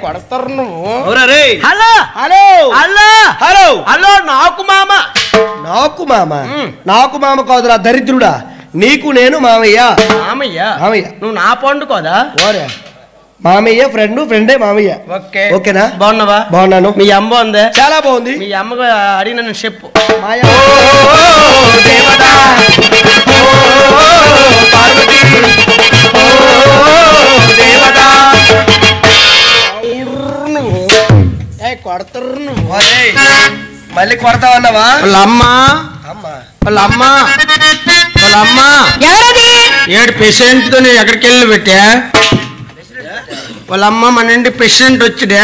కొడతారు నువ్వు. Hello hello hello hello hello నాకు మామ. నాకు మామ? నాకు మామ కాదురా దరిద్రుడా, నీకు నేను మామయ్య. మామయ్య మామయ్య నువ్వు నా పండు కదా. ఓరే మామయ్య ఫ్రెండ్, ఫ్రెండే మామయ్య. ఓకే ఓకేనా? బాగున్నావా? బాగున్నాను. మీ అమ్మ ఉందే? చాలా బాగుంది. మీ అమ్మగా అడిగిన నేను చెప్పు. మాయా కొడతారు నువ్వు. మళ్ళీ కొడతావన్నావా? వాళ్ళ అమ్మ అమ్మ వాళ్ళ అమ్మ వాళ్ళ అమ్మ ఎవరది? 7 పేషెంట్ తో నేను ఎక్కడికి వెళ్ళి పెట్టా. వాళ్ళ అమ్మ మన ఇంటి పేషెంట్ వచ్చిడే.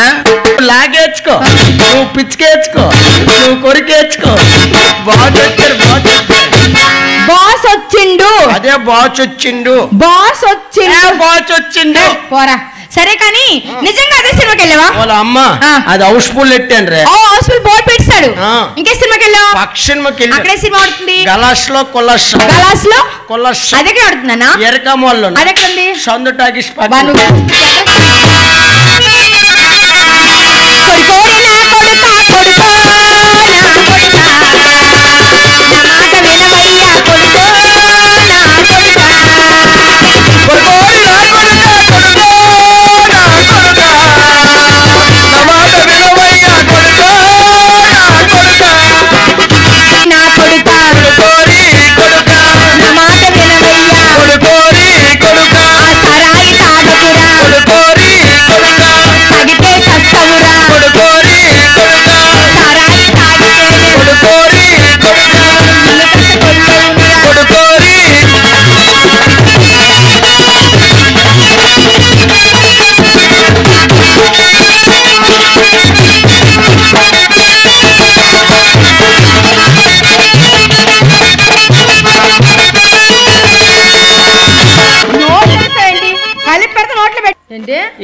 లాగేచ్చుకో, నువ్వు పిచ్చికేచ్చుకో, నువ్వు కొరికేచ్చుకో. బాస్ వచ్చారు, బాస్ వచ్చిండు. అదే బాస్ వచ్చిండు, బాస్ వచ్చిండు, బాస్ వచ్చిండు. పోరా. సరే కానీ నిజంగా అదే సినిమాకి వెళ్ళావా? వాళ్ళ అమ్మ అది హౌస్ఫుల్ ఎట్టాను రే. హౌస్ఫుల్ బోర్డు పెట్టాడు. ఇంకే సినిమాకి వెళ్ళావా? పక్ష సినిమాకి వెళ్ళి. అక్కడే సినిమా ఆడుతుంది. గలాస్ లో కొలస్, గలాస్ లో కొలస్ అదెక్కడ ఆడుతుందన్నా? ఎరకమోళ్ళు అదెక్కడ ఉంది? సందు టాకీస్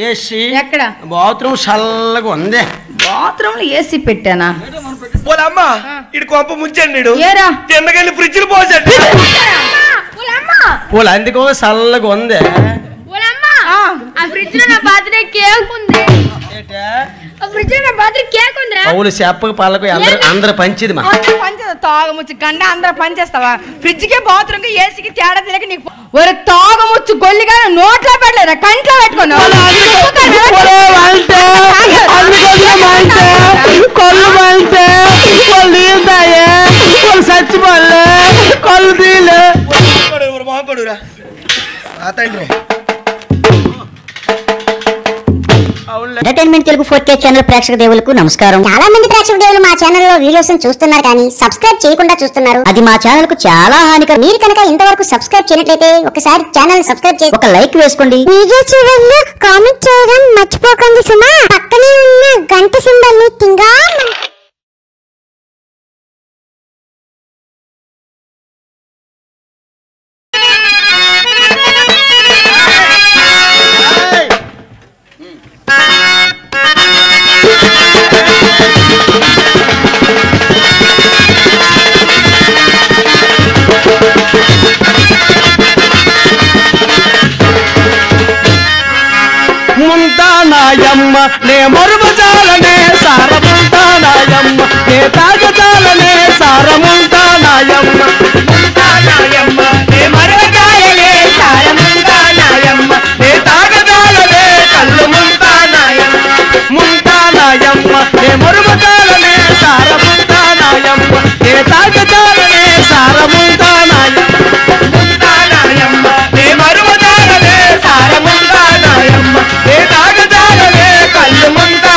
ఏసీ. ఎక్కడ? బాత్రూమ్ చల్లగా ఉంది. బాత్రూమ్ లో ఏసీ పెట్టానా? పోలమ్మ ఇటు కొంప ముంచండి. ఏరా కిందకెళ్ళి ఫ్రిడ్జ్ పోసండి. పూలు అందుకో చల్లగా ఉంది. ఫ్రిడ్జ్ లో నా బర్త్డే కేక్ ఉంది. ఫ్రిడ్జ్ లో నా బర్త్డే కేక్ ఉందిరా. పౌలు చెప్పక పాలకు అందరు పంచిది మా తాగముచ్చు గండ అందరూ పనిచేస్తావా? ఫ్రిడ్జ్ కి బాత్రూమ్ కి ఏసీకి తేడా తెలియక నీకు ఒక తాగముచ్చు గొల్లిగా నోట్లో పెట్టలేరా, కంట్లో పెట్టుకున్నావు. చచ్చిపోలే కొల్లు తీలే ఎంటర్టైన్మెంట్ తెలుగు 4K ఛానల్ ప్రేక్షక దేవులకు నమస్కారం. చాలా మంది ప్రేక్షక దేవులు మా ఛానల్ లో వీడియోస్ చూస్తున్నారు కానీ సబ్స్క్రైబ్ చేయకుండా చూస్తున్నారు. అది మా ఛానల్ కు చాలా హానికరం. మీరు కనుక ఇంతవరకు సబ్స్క్రైబ్ చేయనట్లయితే ఒకసారి ఛానల్ సబ్స్క్రైబ్ చేసి ఒక లైక్ వేసుకోండి. వీడియో చివరిలో కామెంట్ చేయడం మర్చిపోకండి సుమా. పక్కనే ఉన్న గంట సింబల్ ని టింగా ముంతానాయమ్మ నే మరుమజాలనే సారముంతానాయమ్మ నే తాగజాలనే సారముంతానాయమ్మ. ముంతానాయమ్మ నే మరుమజాలనే సారముంతానాయమ్మ నే తాగజాలనే కళ్ళు ముంతానాయమ్మ. ముంతానాయమ్మ నే మరుమజాలనే సారముంతానాయమ్మ నే తాగజాలనే సారముంతానాయమ్మ. ముంతానాయమ్మ నే మరుమజాలనే సారముంతానాయమ్మ నే తాగజాలనే కళ్ళు ముంతా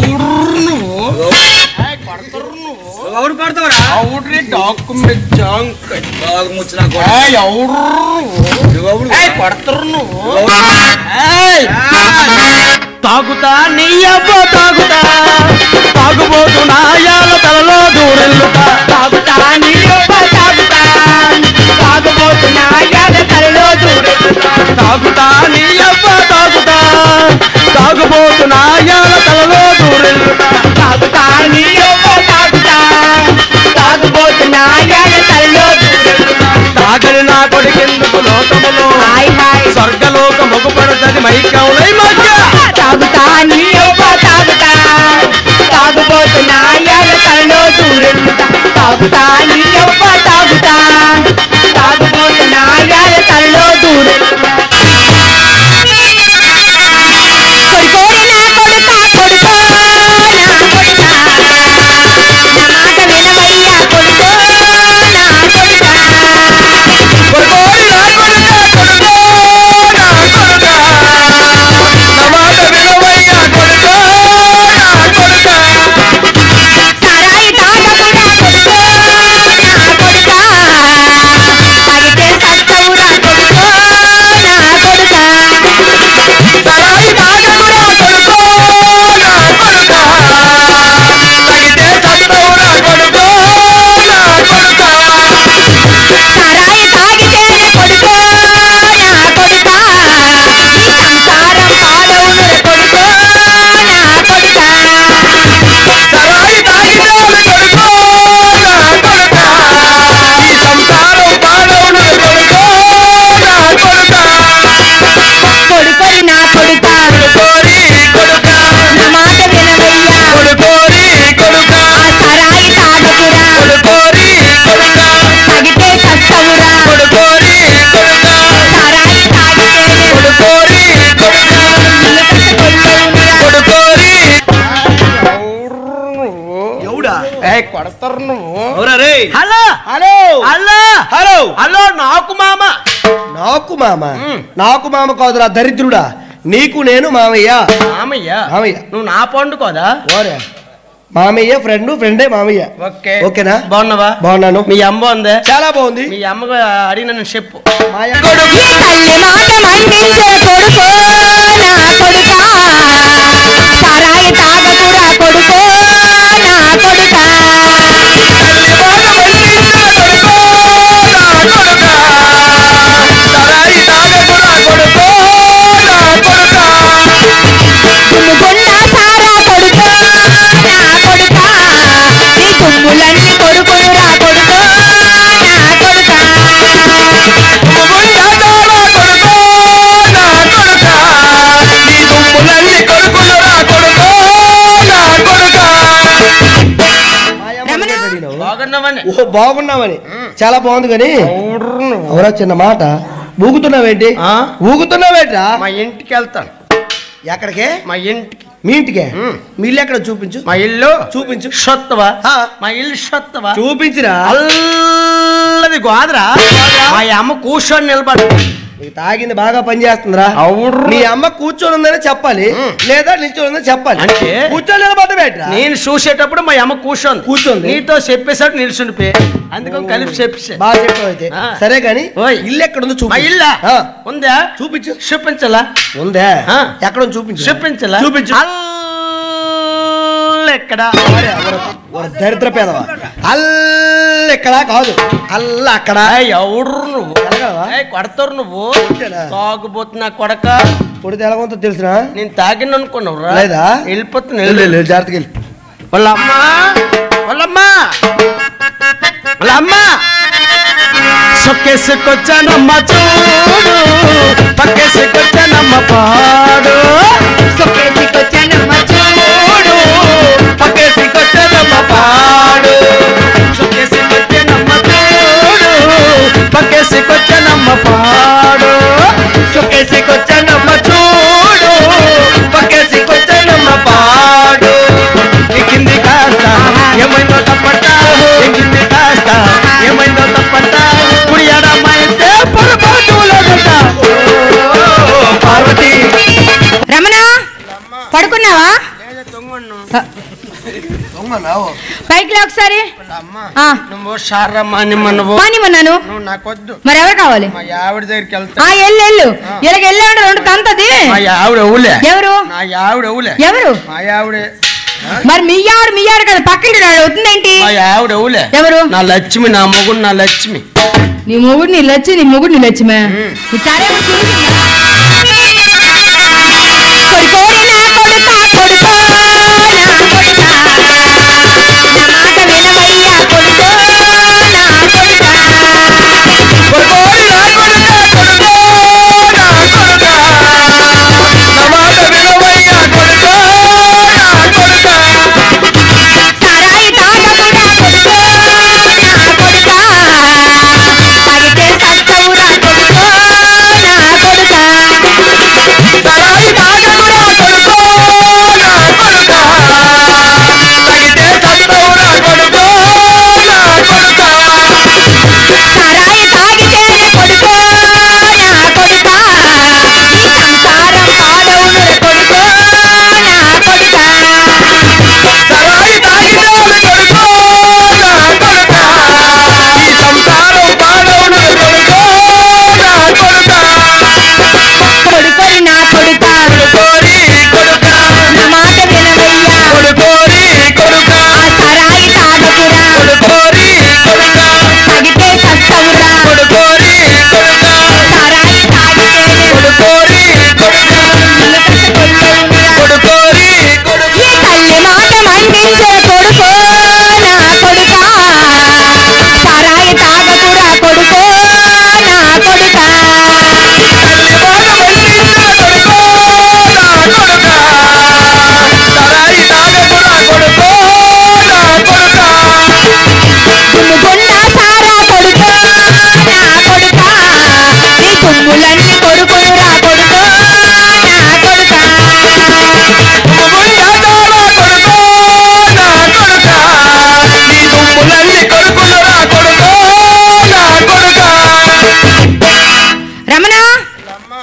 ఎవరు నువ్వు కొడతారు నువ్వు ఎవరు కొడతావరా అవుడ్రీ డాక్యుమెంట్ జాంక్ ఎవరు కొడతారు నువ్వు తాగుతా నీ అబ్బ తాగుతా తాగుబోతు నాయాల తలలో దూరెల్లుతా తాగుతా నీ అబ్బ తాగుతా తాగుబోతు నాయాల తలలో దూరెల్లుతా తాగుతా నీ అబ్బ తాగుతా తాగుబోతు నాయాల తలలో దూరెల్లుతా తాగుతా నీ అబ్బ తాగుతా తాగుబోతు నాయాల తలలో దూరెల్లుతా తాగని నా కొడుకెందుకు లోకములో హాయ్ హాయ్ స్వర్గలోక మొగుపడుతుంది మైకౌలై మధ్య తాగుతా నీ అవ్వ తాగుతా తాగుబోతు నాయాల తలలో దూరెల్లుతా తాగుతా నీ అవ్వ తాగుతా తాగుబోతు నాయాల తలలో దూరెల్లుతా కొడుకోరి నా కొడుకా కొడుకో నా కొడుకా నా మాట వినవయ్యా కొడుకో నా కొడుకా కొడుకోరి నా కొడుకా కొడుకో నా కొడుకా నా మాట వినవయ్యా కొడుకో నా కొడుకా సారాయి తాగకురా కొడుకో నా కొడుకా తాగితే సత్తవురా కొడుకో నా కొడుకా సారాయి తాగకురా కొడుకో నా కొడుకా తాగితే సత్తవురా కొడుకో నా కొడుకా సారాయి తాగితేనే కొడుకో నా కొడుకా ఈ సంసారం పాడవును కొడుకో నా కొడుకా సారాయి తాగితేనే కొడుకో నా కొడుకా ఈ సంసారం పాడవును కొడుకో నా కొడుకా కొడుకోరి నా కొడుకా కొడుకోరి కొడుకా నా మాట వినవయ్యా కొడుకోరి కొడుకా ఆ సారాయి తాగకురా కొడుకోరి కొడుకా తాగితే సస్తవురా కొడుకోరి కొడుకా సారాయి తాగితేనే కొడుకోరి కొడుకా కొడుకోరి ఎవడా కొడతారు నువ్వు ఎవరా hello hello hello hello hello నాకు మామ నాకు మామ నాకు మామ కాదురా దరిద్రుడా నీకు నేను మామయ్య మామయ్య మామయ్య నువ్వు నా పండుకోదా ఓరే మామయ్య ఫ్రెండే మామయ్య ఓకే ఓకేనా బాగున్నావా బాగున్నాను మీ అమ్మ ఉందే చాలా బాగుంది మీ అమ్మకు అడిగిన చెప్పు మాయ ఈ తల్లి మాట మన్నించే కొడుకో నా కొడుకా సారాయి తాగకురా కొడుకో నా కొడుకా తుమ్ముగుండా సారా కొడుకో నా కొడుకా ఈ తుమ్ములన్నీ కొడుకునురా కొడుకో నా కొడుకా బాగున్నావని ఓ బాగున్నావని చాలా బాగుంది కానీ ఎవరా చిన్న మాట ఊగుతున్నావేంటి ఆ? ఊగుతున్నావేంట్రా మా ఇంటికి వెళ్తాను ఎక్కడికే మా ఇంటికి మీ ఇంటికే మీ ఇల్లు ఎక్కడ చూపించు మా ఇల్లు చూపించు షొత్తవా ఆ. మా ఇల్లు షొత్తవా చూపించురా అల్లది గోదరా మా అమ్మ కూర్చొని నిలబడు నీకు తాగింది బాగా పనిచేస్తుందిరా అవును నీ అమ్మ కూర్చొని ఉందని చెప్పాలి లేదా నిల్చొని ఉందని చెప్పాలి అంటే? కూర్చొని నిలబడ్డమేట్రా నేను చూసేటప్పుడు మా అమ్మ కూర్చొంది కూర్చొంది. నీతో చెప్పేసాడు నిల్చుండిపోయి అందుకని కలిపి చెప్పేసా బాగా చెప్పావు అయితే ఆ. సరే గాని ఓయ్. ఇల్లు ఎక్కడ ఉందో మా చూపి ఇల్లా ఆ. ఉందా చూపించు చూపించలా ఉందే ఆ. ఎక్కడ ఉందో చూపించు చూపించలా చూపించు ఎక్కడ అరే, ఒక దరిద్ర పేదవా ఎక్కడ కాదు అక్కడ ఎవడు నువ్వు ఎలాగవా? కొడతారు నువ్వు కొట్టేనా? తాగుబోతున్నా కొడక పొడితే ఎలా ఉందో తెలుసునా నేను తాగిన అనుకున్నావురా లేదా? వెళ్ళిపోతున్నా జాగ్రత్తగా వెళ్ళి వాళ్ళమ్మ వాళ్ళమ్మ సొక్కేసుకొచ్చానమ్మ చూడు పక్కేసుకొచ్చానమ్మ పాడు సొక్కేసికొచ్చానమ్మ చూడు పక్కేసుకొచ్చానమ్మ పాడు సొక్కేసుకొచ్చానమ్మ చూడు పక్కేసుకొచ్చానమ్మ పాడు సొక్కేసుకొచ్చానమ్మ చూడు పక్కేసుకొచ్చానమ్మ పాడు ఎక్కింది కాస్త ఏమైందో తప్పట ఎక్కింది కాస్త ఏమైందో తప్పట కుడియాడమ్మ అయితే పొరపాటులట పార్వతి రమణ పడుకున్నావా పైకి లే ఒకసారి. నువ్వు షారమ్మా నువ్వు మానిమన్నాను. నువ్వు నాకొద్దు. మరి ఎవరు కావాలి? మా ఆవిడ దగ్గరికి వెళ్తా. ఎల్లు ఇలాగ వెళ్ళాడు రెండు తంతది. మా ఆవిడ ఊలే. ఎవరు? నా ఆవిడ ఊలే. ఎవరు? మా ఆవిడే. మరి మీ ఆవిడ కదా పక్కన అవుతుందేంటి? మా ఆవిడ ఊలే. ఎవరు? నా లక్ష్మి, నా మొగుడు నా లక్ష్మి. నీ మొగుడు నీ లచ్చి, నీ మొగుడు నీ లక్ష్మే.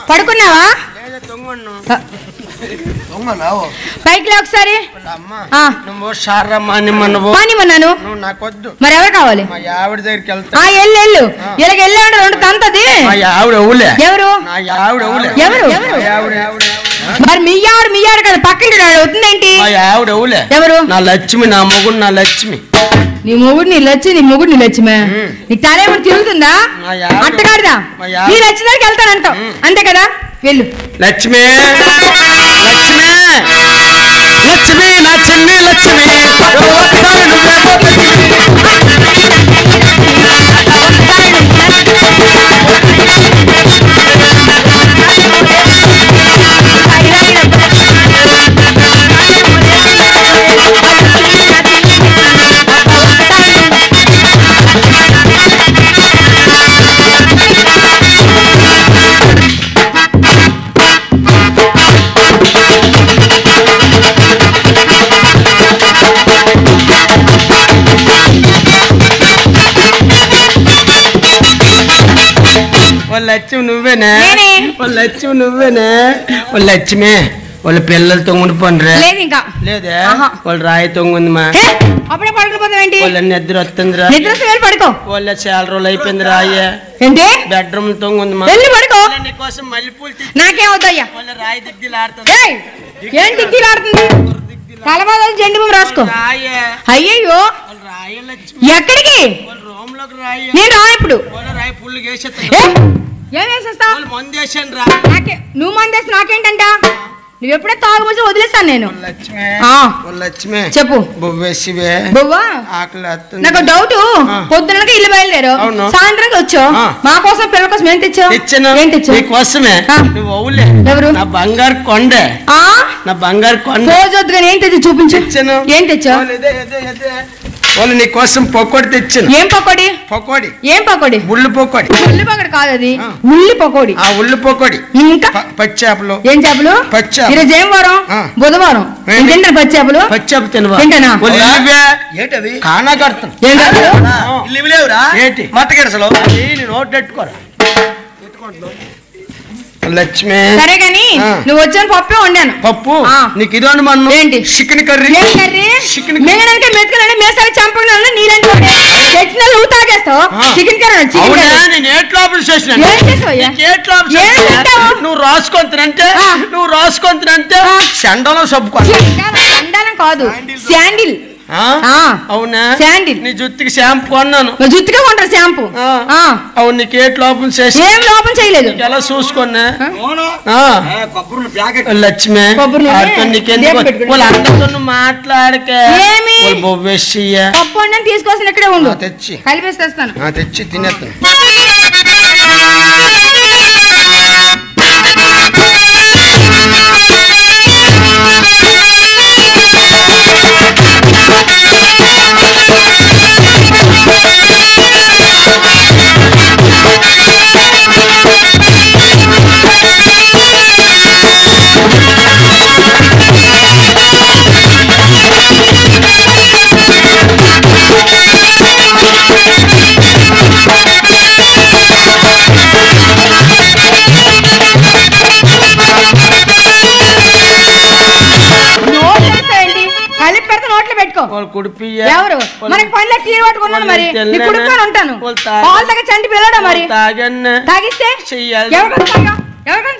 పడుకున్నావా? పైకి లే ఒకసారి. నువ్వు షారమ్మా నువ్వు మానిమన్నాను. నువ్వు నాకొద్దు. మరి ఎవరు కావాలి? మా ఆవిడ దగ్గరికి వెళ్తా. ఎల్లు ఇలాగ వెళ్ళాడు రెండు తంతది. మా ఆవిడ ఊలే. ఎవరు? నా ఆవిడ ఊలే. ఎవరు? మరి మీ ఆవిడ కదా పక్కన అవుతుందేంటి? మా ఆవిడ ఊలే. ఎవరు? నా లక్ష్మి, నా మొగుడు నా లక్ష్మి. నీ మొగుడు నీ లచ్చి, నీ మొగుడు నీ లక్ష్మే. నీకు తలేమో తిరుగుతుందా? అట్టగాడిదా? నీ లచ్చి దగ్గరికి వెళ్తానంటావు అంతే కదా? వెళ్ళు. లక్ష్మి లక్ష్మి లక్ష్మి నా చిన్ని లక్ష్మి. లక్ష్మి నువ్వేనా? లక్ష్మి నువ్వేనా? లక్ష్మి వాళ్ళ పిల్లలతో ఉండిపోండి. లేదు ఇంకా లేదా? వాళ్ళు రాయి తొంగుందిమా. అప్పుడే పడుకుపోతావేంటి? వాళ్ళ నిద్ర వస్తుందిరా. నిద్ర పడుకో. వాళ్ళ చాలా రోజులు అయిపోయింది రాయ. ఏంటి? బెడ్రూమ్ తొంగుందిమా. వెళ్ళి పడుకో. నీకోసం మల్లెపూలు నాకేమవుతాయ్యా? వాళ్ళ రాయి దిగ్గిలాడుతుంది. ఏం దిగ్గిలాడుతుంది? తలబాదలు జెండు బాబు రాసుకో. అయ్యయ్యో ఎక్కడికి? నేను రా ఇప్పుడు. ఏం వేసేస్తావు? నువ్వు మందేసి నాకేంటంట? నువ్వు ఎప్పుడే తాగుబోసి వదిలేస్తాను నేను. చెప్పు. బొవ్వా నాకు డౌట్. పొద్దునక ఇల్లు బయలుదేరు, సాయంత్రం వచ్చావు. మా కోసం పిల్లల కోసం ఏం తెచ్చావు? ఏం తెచ్చావు? ఎవరు? నా బంగారు కొండ. నా బంగారు కొండ. రోజొద్దు కానీ ఏం తెచ్చి చూపించు. ఏం తెచ్చావు? వాళ్ళు నీ కోసం పకోడి తెచ్చాను. ఏం పకోడి? పకోడి. ఏం పకోడి? ఉల్లి పకోడి. ఉల్లి పకోడి కాదు అది, ఉల్లి పకోడి. ఆ ఉల్లి పకోడి. ఇంకా పచ్చి చేపలు. ఏం చేపలు? పచ్చి. ఈరోజు ఏం వారం? బుధవారం. తింటాను పచ్చి చేపలు. పచ్చి చేప తినవా? తింటానా? ఏంటవి? కానా కడతాను. ఏం కడతావు? ఏంటి మట్టకెడసలు? నోట్ పెట్టుకోరా. లక్ష్మి సరే గాని నువ్వు వచ్చాను పప్పే వండాను. పప్పు నీకు ఇది అనుమానం ఏంటి? Chicken curry. చికెన్ మెగడానికి మెతుకులంటే మేసారి చంపకుండా నీళ్ళంటే తెచ్చిన నువ్వు తాగేస్తావు. చికెన్ కర్రీ నేను ఏట్లో ఆపరేషన్ నువ్వు రాసుకొంతనంటే చండలం సబ్బు చండాలం కాదు శాండిల్. అవునా? శాండిల్. నీ జుత్తుకి షాంపూ కొన్నాను. జుత్తుగా కొంటారు షాంపూ. అవును నీకు ఏట్ లోపం చేసి ఏం లోపం చేయలేదు. ఎలా చూసుకున్నా లక్ష్మి నీకెందుకు మాట్లాడకే పప్పు అన్నం తీసుకొస్తాను ఇక్కడే ఉండు. తెచ్చి కలిపేసి తెస్తాను. తెచ్చి తినేస్తాను. ఎవరు మనకి పనిలో తీరు పట్టుకున్నాను మరి కుడుకొని ఉంటాను. పాలు తగ్గ చంటి పిల్లడా మరి తాగిస్తే ఎవరికైనా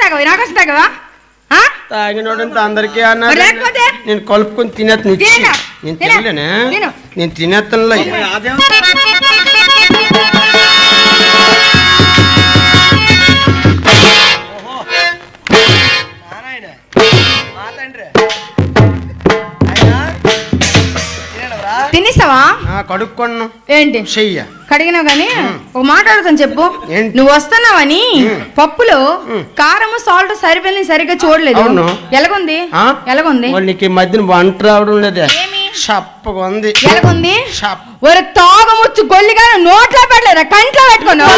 తాగవా? నాకోసం తాగవా? తాగినోడంత అందరికీ అన్నారు. లేకపోతే నేను కలుపుకొని తినేస్తాను. నేను తినలేనా? నేను తినేస్తానులో. తినేస్తావా? కడుక్కున్నాను. ఏంటి చెయ్య కడిగినావు గానీ ఒక మాట అడుగుతాను చెప్పు. నువ్వు వస్తున్నావని పప్పులో కారము సాల్ట్ సరిపోయింది సరిగ్గా చూడలేదు. ఎలాగుంది? ఎలాగుంది? నీకు మధ్యన వంట రావడం లేదా? షప్పగా ఉంది. ఎలాగుంది? ఒక తాగముచ్చు గొల్లిగా నోట్లో పెట్టలేదా కంట్లో పెట్టుకున్నావు?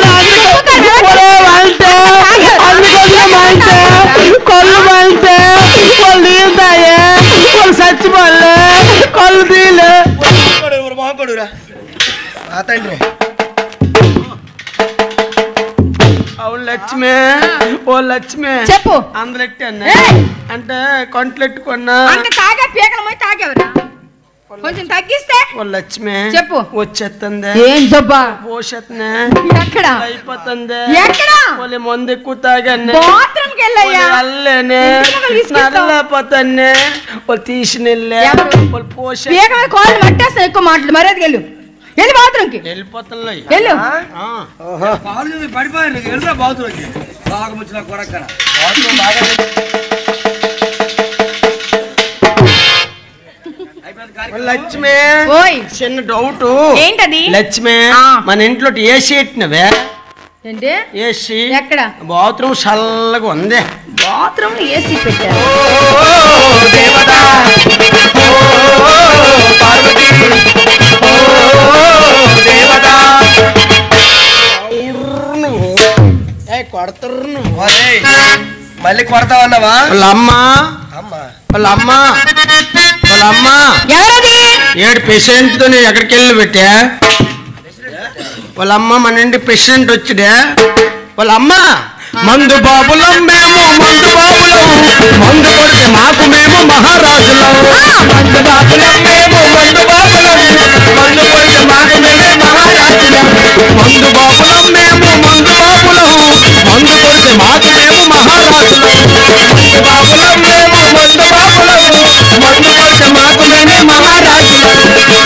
చచ్చిపోలే కళ్ళు తీలే అవును లక్ష్మి. ఓ లక్ష్మి చెప్పు. అందరెట్టి అంటే కొంటలెట్టుకున్నా తాగా పీకలమై తాగేవరా? కొంచెం తగ్గిస్తే. ఓ లక్ష్మి చెప్పు. వచ్చేస్తుంది. ఏం జబ్బా? పోషత్నే ఎక్కడ అయిపోతుంది. ఎక్కడ మందు ఎక్కువ తాగానే బాత్రూమ్కి వెళ్ళయ్యా. వెళ్ళేనే నల్లపోతానే తీసినెళ్ళే పోష కాళ్ళు మట్టేస్తాను. ఎక్కువ మాటలు మర్యాదకి వెళ్ళు. వెళ్ళి బాత్రూమ్కి వెళ్ళిపోతాను. వెళ్ళు. లక్ష్మి చిన్న డౌట్. ఏంటది? లక్ష్మి మన ఇంట్లో ఏసీ పెట్టినవే? ఏంటి ఏసీ? ఎక్కడ? బాత్రూమ్ చల్లగా ఉంది. బాత్రూమ్ ఏసీ పెట్టారు. కొడతారు మళ్ళీ కొడతావన్నావా? వాళ్ళ అమ్మ ఏడు పేషెంట్ తో ఎక్కడికి వెళ్ళి పెట్టా? వాళ్ళ అమ్మ మన ఇంటి పేషెంట్ వచ్చిడే. వాళ్ళ అమ్మ మందు బాబులం మేము, మందు బాబులం, మందు కొడితే మాకు మేము మహారాజులం. మందు బాబులం మేము, మందు బాబులం, మందు కొడితే మాకు మేమే మహారాజులం. మందు బాబులం మేము, మందు బాబులం, మందు కొడితే మాకు మేము మహారాజులం. మందు బాబులం మేము, మందు బాబులం, మందు కొడితే మాకు మేమే మహారాజులం.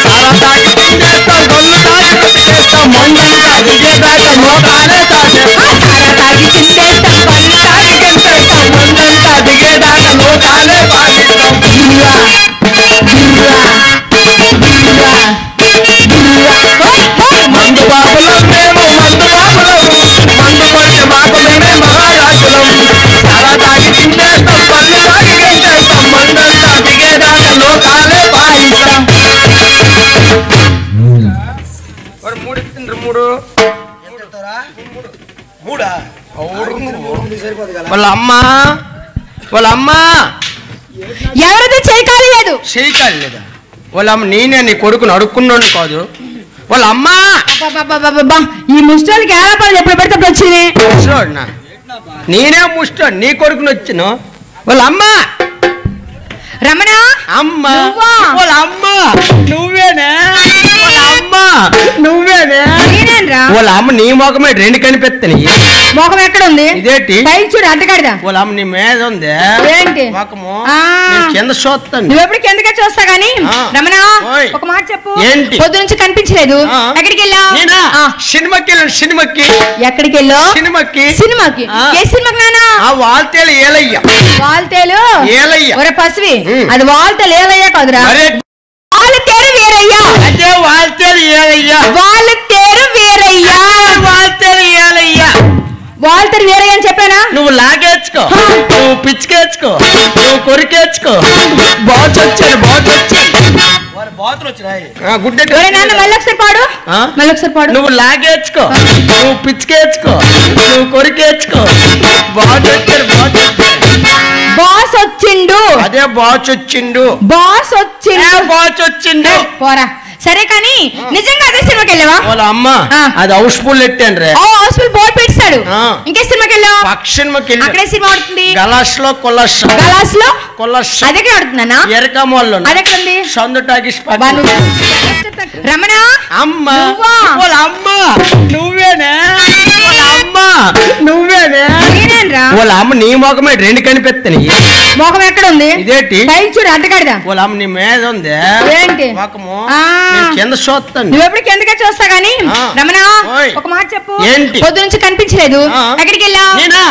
సారా తాగి తింటేస్తాం, గొల్లు తాగి తింటేస్తాం, మందంతా దిగేదాకా మోకాలే తాగే. సారా తాగి తింటేస్తాం, గొల్లు తాగి తింటేస్తాం, మందంతా దిగేదాకా మోకాలే పాటిస్తాం. మందు బాబులం మేము, మందు బాబులం, మందు కొడితే మాకు మేమే మహారాజులం. సారా తాగి తింటేస్తాం, పళ్ళు తాగి తింటేస్తాం, మందంతా దిగేదాకా లోకాలే పాటిస్తాం. మూడు తిండ్రు మూడు వాళ్ళ అమ్మ ఎవరిది చేయకాలేదు. చేయకాలేదా? వాళ్ళ అమ్మ నేనే నీ కొడుకుని అడుక్కున్నాను కాదు. వాళ్ళ అమ్మ ఈ ముష్టాలకి ఎలా పని ఎప్పుడు పెడితే వచ్చింది. నేనే ముష్ట నీ కొడుకుని వచ్చిన వాళ్ళ అమ్మ రమణ అమ్మ నువ్వా? వాళ్ళ అమ్మ నువ్వేనా వాళ్ళ అమ్మ నువ్వేనా నేనేనరా వాళ్ళ అమ్మ నీ మొఖమే రెండు కనిపెత్తని మొఖం ఎక్కడ ఉంది ఇదేంటి పైకి చూడు అడ్డగడదా వాళ్ళ అమ్మ నీ మీద ఉంది ఏంటి మొఖము ఆ. నేను కింద చూస్తాను నువ్వెప్పుడు కిందకే చూస్తా గానీ ఆ. రమణ ఓయ్. ఒక మాట చెప్పు ఏంటి? పొద్దు నుంచి కనిపించలేదు ఆ. ఎక్కడికి వెళ్ళావు నేనా సినిమాకి వెళ్ళాను సినిమాకి ఎక్కడికి వెళ్ళావు సినిమాకి సినిమాకి ఆ. ఏ సినిమాకి నానా ఆ వాల్తేలు ఏలయ్య వాల్తేలు ఏలయ్య ఒరే పసివి ఉమ్. అది వాల్తేలు ఏలయ్యా కాదురా అరే వాల్తేరు వీరయ్యా అదే వాల్తేలు ఏలయ్య వాల్తేరు వీరయ్యా వాల్తేలు ఏలయ్య వాల్తేరు వీరయ్య అని చెప్పానా నువ్వు లాగేచ్చుకో నువ్వు పిచ్చికేచ్చుకో నువ్వు కొరికేచ్చుకో బాచొచ్చాడు గుడ్డ ఒరే నాన్న మళ్ళీ ఒకసారి పాడు ఆ? మళ్ళీ ఒకసారి పాడు నువ్వు లాగేచ్చుకో నువ్వు పిచ్చికేచ్చుకో నువ్వు కొరికేచ్చుకో బాచొచ్చాడు బాస్ వచ్చిండు అదే బాచొచ్చిండు బాస్ వచ్చిండు బాచొచ్చిండు పోరా సరే కానీ నిజంగా అదే సినిమాకి వెళ్ళావా వాళ్ళ అమ్మ ఆ. అది హౌస్ఫుల్ ఎట్టాను రే హాస్పిటల్ బోర్డు పెట్టాడు ఆ. ఇంకే సినిమాకి వెళ్ళావా పక్షికి అక్కడే సినిమా ఆడుతుంది గలాస్ లో కొలస్ గలాస్ లో కొలస్ అదెక్కడ ఆడుతున్నానా ఎరకమోళ్ళు అదెక్కడ ఉంది సందు టాకీస్ బాను. రమణ అమ్మ నువ్వా? వాళ్ళ అమ్మ నువ్వేనా వాళ్ళ అమ్మ నువ్వేనా నేనేనరా వాళ్ళ అమ్మ నీ మొఖమే రెండు కనిపెత్తని మొఖం ఎక్కడ ఉంది ఇదేంటి పైకి చూడు అడ్డగడదా వాళ్ళ అమ్మ నీ మీద ఉంది ఏంటి మొఖము ఆ. నేను కింద చూస్తాను నువ్వెప్పుడు కిందకే చూస్తా గానీ ఆ. రమణ ఓయ్. ఒక మాట చెప్పు ఏంటి? పొద్దు నుంచి కనిపించలేదు ఆ. ఎక్కడికి వెళ్ళావు నేనా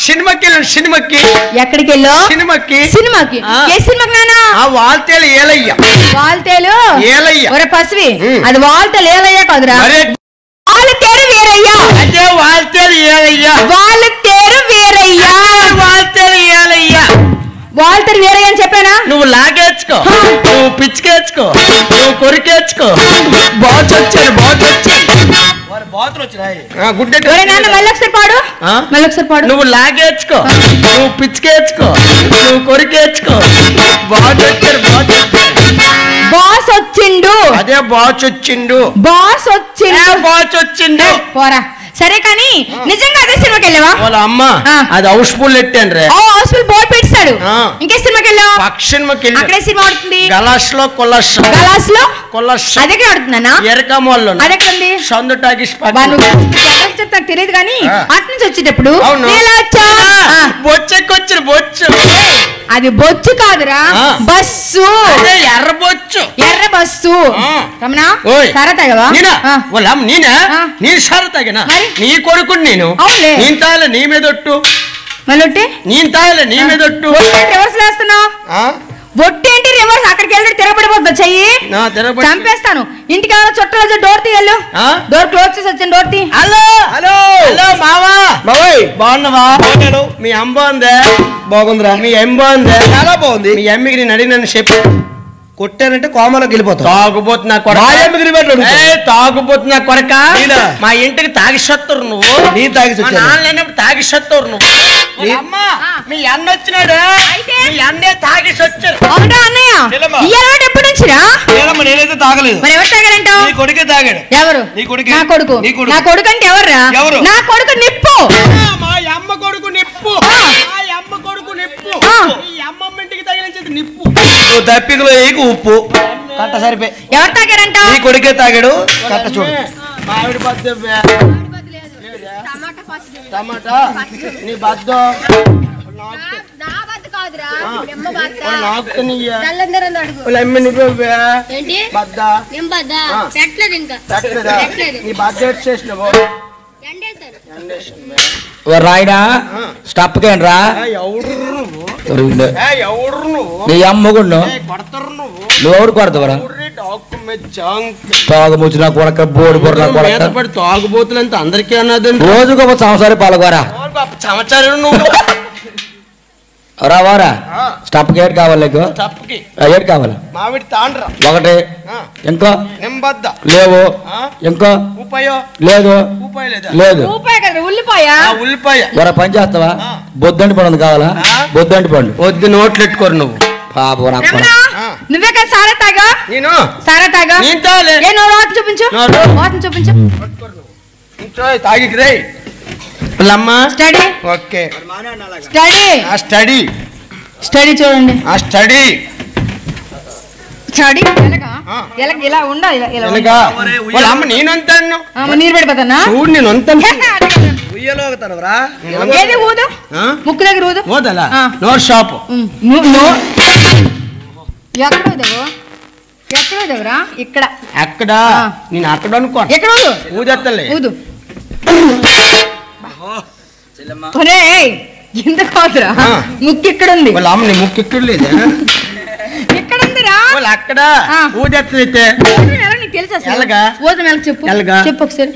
సినిమాకి వెళ్ళాను సినిమాకి ఎక్కడికి వెళ్ళావు సినిమాకి సినిమాకి ఆ. ఏ సినిమాకి నానా ఆ వాల్తేలు ఏలయ్య వాల్తేలు ఏలయ్య ఒరే పసివి ఉమ్. అది వాల్తేలు ఏలయ్యా కాదురా అరే వాల్తేరు వీరయ్యా అదే వాల్తేలు ఏలయ్య వాల్తేరు వీరయ్యా వాల్తేలు ఏలయ్య వాల్తేరు వీరయ్య అని చెప్పానా నువ్వు లాగేచ్చుకో నువ్వు పిచ్చికేచ్చుకో నువ్వు కొరికేచ్చుకో బాచొచ్చాడు గుడ్డ ఒరే నాన్న మళ్ళీ ఒకసారి పాడు ఆ? మళ్ళీ ఒకసారి పాడు నువ్వు లాగేచ్చుకో నువ్వు పిచ్చికేచ్చుకో నువ్వు కొరికేచ్చుకో బాచొచ్చాడు బాస్ వచ్చిండు అదే బాచొచ్చిండు బాస్ వచ్చిండు బాచొచ్చిండు పోరా సరే కానీ నిజంగా అదే సినిమాకి వెళ్ళావా వాళ్ళ అమ్మ ఆ. అది హౌస్ఫుల్ ఎట్టాను రే హాస్పిటల్ బోర్డు పెట్టాడు ఆ. ఇంకే సినిమాకి వెళ్ళావా పక్షికి అక్కడే సినిమా ఆడుతుంది గలాస్ లో కొలస్ గలాస్ లో కొలస్ అదెక్కడ ఆడుతున్నానా ఎరకమోళ్ళు అదెక్కడ ఉంది సందు టాకీస్ బాను. ఎవరికి చెప్తా నాకు తెలియదు కానీ ఆ. అటు నుంచి వచ్చేటప్పుడు అవును. ఎలా వచ్చా? ఆ. బొచ్చెక్కొచ్చిన బొచ్చు అది బొచ్చు కాదురా ఆ. బస్సు అదే ఎర్ర బొచ్చు ఎర్ర బస్సు ఆ. రమణ ఓయ్. సరే తగవా నేనా వాళ్ళ అమ్మ నేనా ఆ. నేను సార్ తగినా మరి? నీ కొడుకుని నేను అవునులే. నేను తాగలే నీ మీదొట్టు మళ్ళొట్టి నేను తాగలే నీ మీదొట్టు రివర్స్ వేస్తున్నావు ఆ? బొట్టేంటి రివర్స్ అక్కడికి వెళ్ళి తిరగబడిపోతుంది చెయ్యి నా తిరగబడి- చంపేస్తాను ఇంటికి ఎవరో చుట్టాలు డోర్ తీయలు ఆ? డోర్ క్లోజ్ చేసి వచ్చాను డోర్ తీ హలో హలో హలో మావా బాబాయ్ బాగున్నావా మీ అమ్మ బాగుందా బాగుందిరా మీ అమ్మ బాగుందా చాలా బాగుంది మీ అమ్మకి నేను అడిగినాను చెప్పు కొట్టానంటే కోమలోకి వెళ్ళిపోతావు తాగుబోతున్నా మా అమ్మకి రివర్స్ అడుగుతావు. తాగుబోతున్నా కొరక నేనా? మా ఇంటికి తాగిసొత్తురు నువ్వు నీ తాగి మా వచ్చాను. నాన్న లేనప్పుడు తాగిసొత్తురు నువ్వు నీ- అమ్మ మీ అన్న వచ్చినాడు అయితే? మీ అన్నే తాగిసొచ్చారు అవునా అన్నయ్య చెల్లమ్మ. ఈ అలవాటు ఎప్పటి నుంచిరా లేదమ్మా, నేనైతే తాగలేదు మరి ఎవరు తాగారంటావు నీ కొడుకే తాగాడు ఎవరు నీ కొడుకే. నా కొడుకు నీ కొడుకు. నా కొడుకు అంటే ఎవర్రా ఎవరు? నా కొడుకు నిప్పు మా అమ్మ కొడుకు నిప్పు ఆ. మా అమ్మ కొడుకు నిప్పు ఆ. ఈ అమ్మమ్మ ఇంటికి తగిలించేది నిప్పు నువ్వు దప్పికలో ఏకు ఉప్పు కట్ట సరిపోయి ఎవరు తాగారంటావు నీ కొడుకే తాగాడు కట్ట చూడు మామిడి బద్ద టమాటా నీ బద్ద నా బద్ద కాదురా నిమ్మ బద్ద నాకునియ్యా నల్లందరూ అడుగు వాళ్ళ అమ్మ నువ్వే ఏంటి బద్ద నిమ్మ బద్ద పెట్టలేదు ఇంకా పెట్టలేదా నీ బద్ద ఎట్ చేసినావు ఎండేశారు రాయినా స్టప్కేంటి రా ఎవడు నువ్వు ఎవడు నువ్వు నీ అమ్మగుండు కొడతారు నువ్వు నువ్వు ఎవరు కొడతావరా తాగుముచ్చిన కొడక బోడి బొర్ర కొడక పడి తాగుబోతులంతా అందరికీ అన్నదండి రోజుకు ఒక సంవత్సరం పాల్గొరా సంవత్సరం నువ్వు రావారా స్టప్ గేట్ కావాలి నీకు తప్పుకి ఏడు కావాలి మామిడి తాండ్రా ఒకటి ఇంకో నింబద్ద లేవు ఇంకో ఉపాయో లేదు ఉపాయ లేదా లేదు రూపాయి కదా ఉల్లిపాయ ఉల్లిపాయ వర పని చేస్తావా బొద్దంటి పండు కావాలా బొద్దంటి పండు వద్దు నోట్లు ఎట్టుకోరు నువ్వు పాప రమణ నువ్వే కదా సారా తాగా నేను సారా తాగా నేను తాగలే. ఏ నువ్వు వాటిని చూపించు నోరు. వాటిని చూపించు తాగికి రే వాళ్ళమ్మ స్టడీ ఓకే స్టడీ ఆ స్టడీ స్టడీ చూడండి ఆ స్టడీ స్టడీ ఎలగ ఇలా ఉండాలి ఎలాగా వాళ్ళ అమ్మ నేను అంతాను నీరు పెడిపోతానా చూడు నేను అంతాను ఏది ఊదు ముక్కు దగ్గర ఊదు ఓదలా నో షాప్ ఎక్కడ ఊదవు ఎక్కడ ఊదవురా ఇక్కడ అక్కడ నేను అక్కడ అనుకో ఎక్కడ ఊదు ఊదెత్తలే ఊదు ఎందుకు అవుతురా ముక్కు ఇక్కడ ఉంది వాళ్ళ అమ్మ నీ ముక్కు ఇక్కడ లేదా ఇక్కడ ఉందిరా వాళ్ళు అక్కడ ఊదెత్తలైతే నీకు తెలుసా ఊదం ఎలా చెప్పు చెప్పు ఒకసారి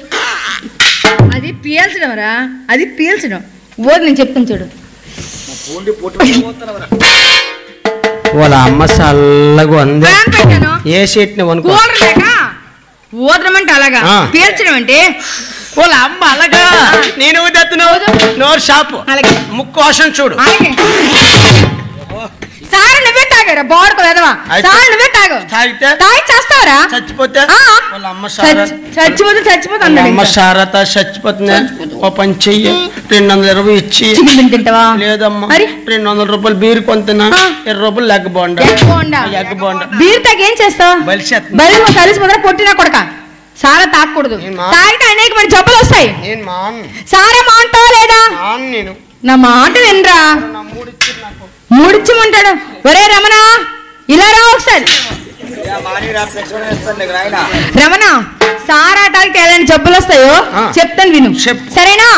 అది పీల్చడం రా అది పీల్చడం ఊదు నేను చెప్తాను చూడు వాళ్ళ అమ్మ చల్లగా ఉంది ఏ షీట్ ఊదడం అంటే అలాగా పీల్చడం అంటే వాళ్ళ అమ్మ అలాగా నేను ఊదెత్తును నోరు షాపు ముక్కు వాసన చూడు సార్ నువ్వే తాగారా బాడుకోలేదవా సార్ నువ్వే తాగు తాగి చేస్తావరా చచ్చిపోతే అమ్మ సారత చచ్చిపోతుంది ఓ పని చెయ్యి 220 ఇచ్చి తింటావా లేదమ్మా 200 రూపాయలు బీరు కొంతనా 20 రూపాయలు లెగ్ బోండా బీరు తాగి ఏం చేస్తావు బలి కలిసిపోతే పొట్టినా కొడక సారా తాగకూడదు తాగితే అనేక మంది జబ్బులు వస్తాయి సారా మాంటావా లేదా నా మాట వినరా మూడిచ్చిమంటాడు ఒరే రమణ ఇలా రా ఒకసారి రమణ సారా తాగితే ఎలాంటి జబ్బులు వస్తాయో చెప్తాను విను సరేనా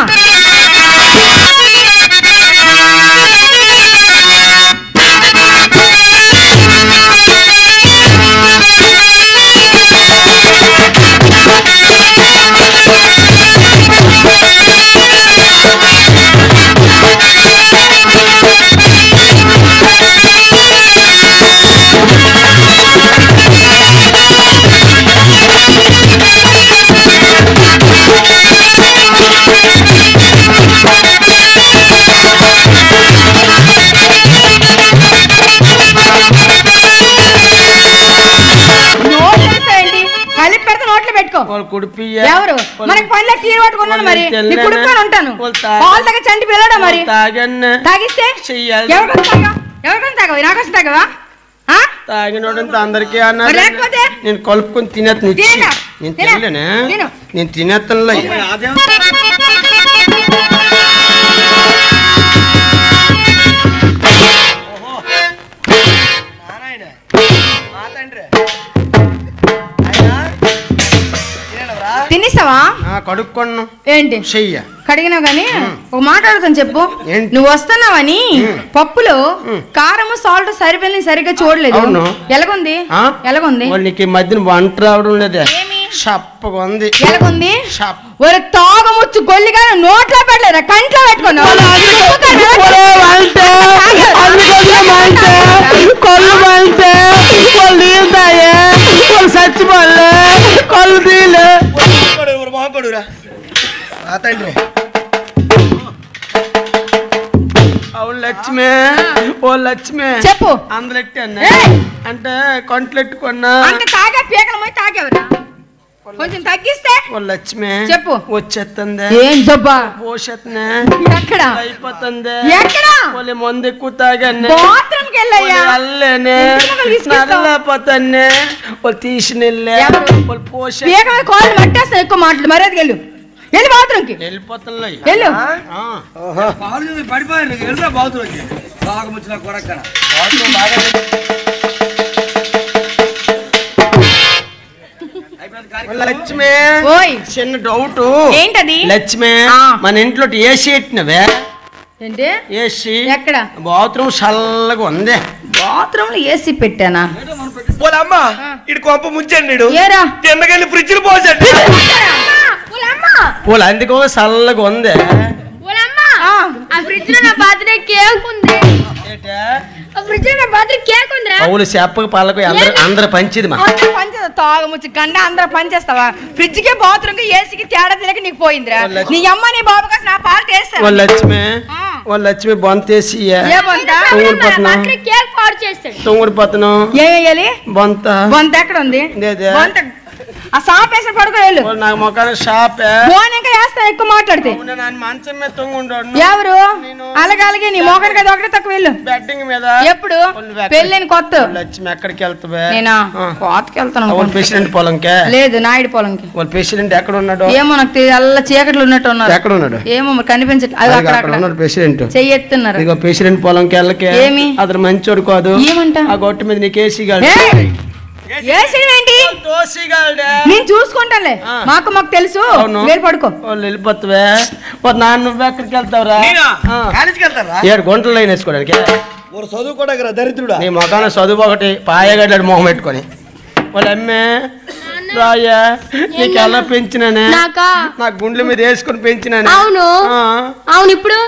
ఎవరు మనకి పనిలో తీరు పట్టుకున్నాను మరి కుడుకొని ఉంటాను పాలు తగ్గ చంటి పిల్లడా మరి తాగిస్తే ఎవరికైనా తాగవా నాకోసం తాగవా తాగినోడంతా అందరికీ అన్నారు నేను కలుపుకొని తినేస్తాను నేను తినలేనే నేను తినేస్తాను తినేసావా కడుక్కొను ఏంటి చెయ్య కడిగినావు గాని ఒక మాట అడుగుతాను చెప్పు నువ్వు వస్తున్నావని పప్పులో కారము సాల్ట్ సరిగ్గా చూడలేదు ఎలాగుంది నీకు ఈ మధ్యన వంట రావడం లేదే షప్పగా ఉంది ఎలాగుంది ఒక తాగముచ్చు గొల్లిగా నోట్లో పెట్టలేదా కంట్లో పెట్టుకున్నావు చచ్చిపోలే కళ్ళు తీలే లక్ష్మి ఓ లక్ష్మి చెప్పు అందులో అంటే కొంటలెట్టుకున్నా తాగా పీకలమై తాగేవరా కొంచెం తగ్గిస్తే ఓ లక్ష్మి చెప్పు వచ్చేస్తుంది ఏం జబ్బా పోషత్నే ఎక్కడ అయిపోతుంది ఎక్కడ వాళ్ళ మందు ఎక్కువ తాగానే బాత్రూమ్ కి వెళ్ళయ్యా అల్లేనే నల్లపోతానే వాళ్ళు తీసినెళ్ళే వాళ్ళు పోష పీకల కాల్ మట్టేస్తా ఎక్కువ మాటలు మర్యాదకి వెళ్ళు వెళ్ళి బాత్రూమ్ కి వెళ్ళిపోతున్నా వెళ్ళు పడిపోయారు బాత్రూమ్ బాగా ముచ్చిన కొడక లక్ష్మి చిన్న డౌట్ ఏంటది లక్ష్మి మన ఇంట్లో ఏసీ ఎట్టినవే ఏసీ ఎక్కడ బాత్రూమ్ చల్లగా ఉంది బాత్రూమ్ లో ఏసీ పెట్టానా పోలమ్మా ఇటు కొంప ముంచండి తిన్నకెళ్ళి ఫ్రిడ్జ్ పోసండి పోలే అందుకో చల్లగా ఉంది ఫ్రిడ్జ్ లో నా బర్త్డే కేక్ ఉంది ఫ్రిడ్జ్ లో నా బర్త్డే కేక్ ఉంది అవును చెప్పక పాలకు అందరూ పంచిది తాగముచ్చి గండ అందరూ పనిచేస్తావా ఫ్రిడ్జ్ కి బాత్రూమ్ కి ఏసీకి తేడా తెలియక నీకు పోయిందిరా నీ అమ్మ నీ బాబు కోసం నా పాలు టేస్ట్ లక్ష్మి బొంతేసి కేక్ పాడు చేస్తాడు తొంగుడిపోతున్నాం ఏం వేయాలి బొంత బొంత ఎక్కడ ఉంది ఆ షాప్ వేసిన పడుకో వెళ్ళు. నాకు మొక్కన షాప్ ఫోన్ ఇంకా వేస్తా ఎక్కువ మాట్లాడితే. మంచం మీద తొంగుంటాడు. ఎవరు అలాగే నీ మోకన్ కదా ఒకటే తక్కువ వెళ్ళు. బెడ్డింగ్ మీద ఎప్పుడు పెళ్ళైన కొత్త లక్ష్మి ఎక్కడికి వెళ్తావే? నేనా కోతకి వెళ్తాను. ప్రెసిడెంట్ పొలంకే? లేదు, నాయుడు పొలంకి. వాళ్ళ ప్రెసిడెంట్ ఎక్కడ ఉన్నాడు? ఏమో నాకు తెలియదు. అల్ల చీకట్లు ఉన్నట్టు ఉన్నారు. ఎక్కడ ఉన్నాడు? ఏమో మరి కనిపించట్లేదు. ప్రెసిడెంట్ చెయ్యెత్తున్నారు. ఇక ప్రెసిడెంట్ పొలంకి వెళ్ళకే. ఏమి అతను మంచోడు కాదు. ఏమంట? ఆ గొట్టు మీద నీకు ఏసీగాడు. నేను చూసుకుంటానులే. మాకు తెలుసు. పడుకో. వాళ్ళు వెళ్ళిపోతావే. నాన్న నువ్వు ఎక్కడికి వెళ్తావురా? ఏడు గుంటలు లైన్ వేసుకోవడానికి. చదువుకోవడానికి దరిద్రుడా. నీ మొఖాన చదువు ఒకటి పాయగడ్డాడు మొహం పెట్టుకొని. వాళ్ళ అమ్మే రాయా నీకు ఎలా పెంచినానే? నా గుండెల మీద వేసుకొని పెంచినానే. అవును ఇప్పుడు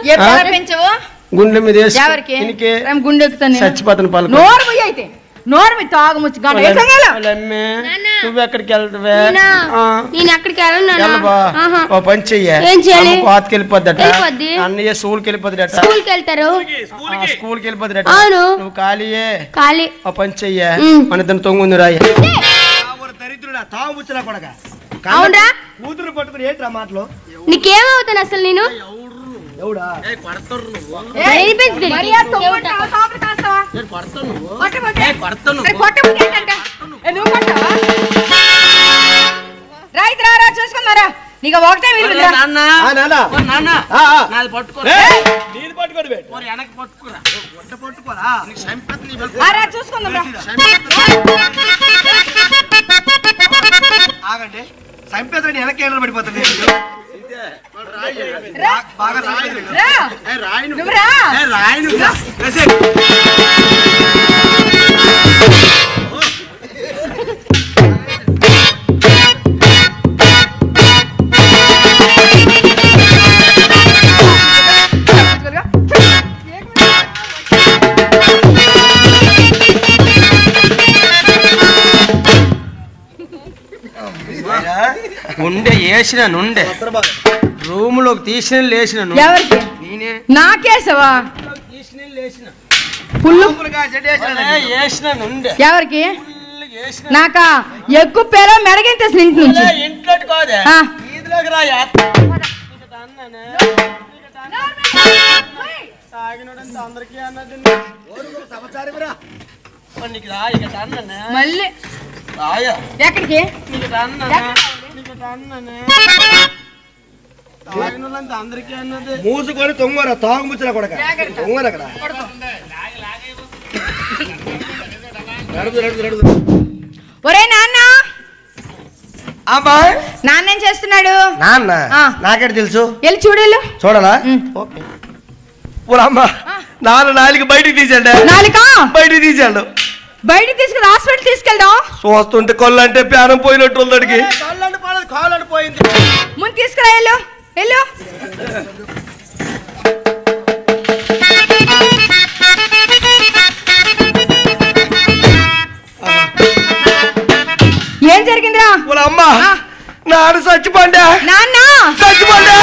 పెంచవు. గుండెల మీద వేసుకొని గుండె ఎక్కుతాను. చచ్చిపోతాను పలుకు. అయితే నోరు తాగముచ్చి నువ్వు ఎక్కడికి వెళ్తావే? నేను ఎక్కడికి వెళ్ళను. ఓ పని చెయ్యి. కోతకి వెళ్ళిపోద్దట. అన్నయ్య స్కూల్కి వెళ్ళిపోద్దట. స్కూల్కి వెళ్తారు. స్కూల్కి వెళ్ళిపోద్దట. నువ్వు ఖాళీయే. ఓ పని చెయ్యి. మన ఇద్దరు తొంగుంది రాయ. దరిద్రుడా తాగుముచ్చలా కొడక. కూతురు పట్టుకుని ఏంట్రా మాటలు? నీకేమవుతాను అసలు నేను? చూసుకున్నారా? నీకు ఒకటే చూసుకుందా? ఆగండి, సంపేదని వెనక్కి ఏళ్ళు పడిపోతుంది. నుండే వేసిన నుండే రూమ్ లోకి తీసిన లేచిన. నేనే నాకేసవా? ఎవరికి? నాకా ఎక్కువ పేర మెడగింత ఇంటి నుంచి. ఇంట్లో కాదే వీధిలోకి రా. అందరికీ అన్నది మళ్ళీ ఎక్కడికి? అందరికీ అన్నది మూసుకొని తొంగరా తాగుముచ్చలా కొడక. తొంగరు అక్కడ. ఒరే నాన్న. నాన్నేం చేస్తున్నాడు? నాన్న నాకేట తెలుసు. వెళ్ళి చూడేళ్ళు. చూడాలా? అమ్మ నాన్న నాలుగు బయటికి తీసాడు. నాలుక బయటికి తీసాడు. బయటికి తీసుకుని హాస్పిటల్ తీసుకెళ్దాం. చూస్తుంటే కొల్లు అంటే ప్యానం పోయినట్టు ఉందడికి. పోయింది. ముందు తీసుకురా. వెళ్ళు వెళ్ళు. ఏం జరిగిందిరా? అమ్మ నాన్న చచ్చిపోండా. నాన్న చచ్చిపోండా.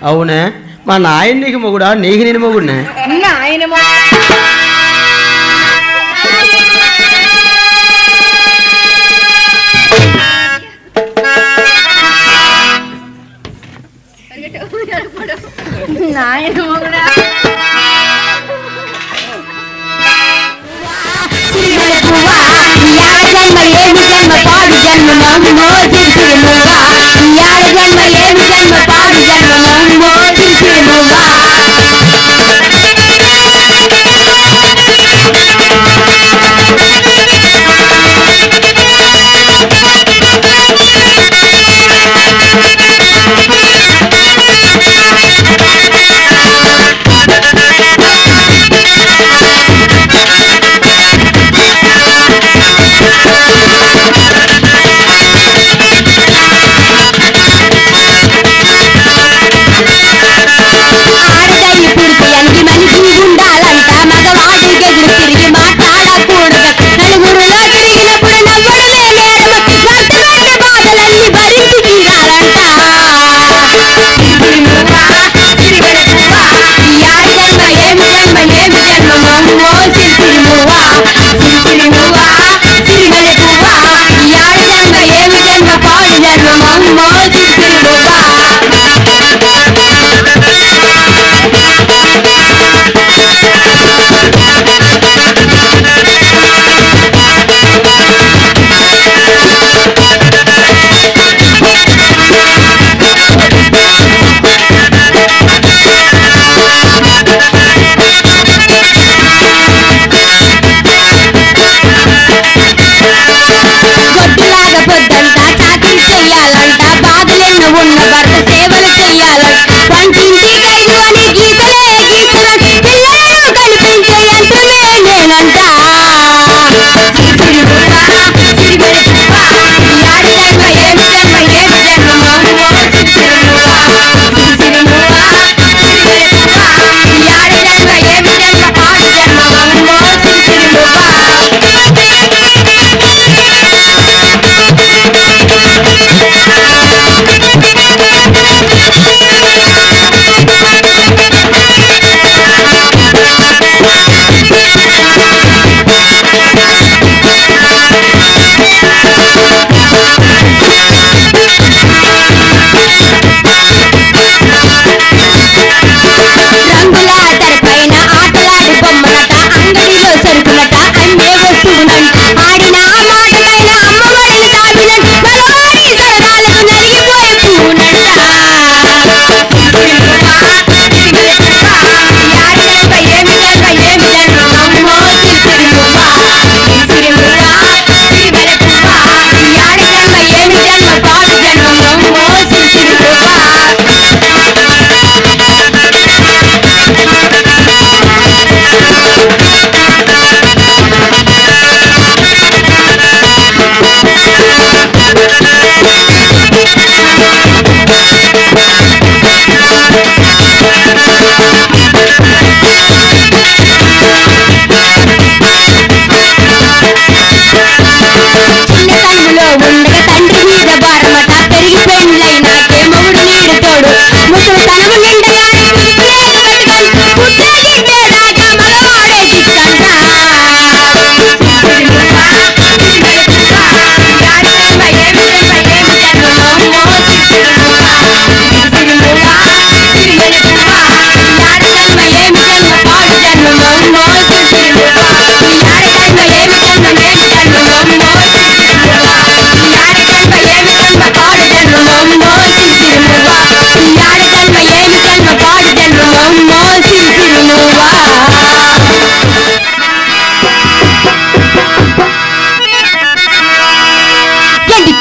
అవునే మా నాయన నీకు మొగుడా? నీకు నేను మొగుడినే. నాయన మొగుడా?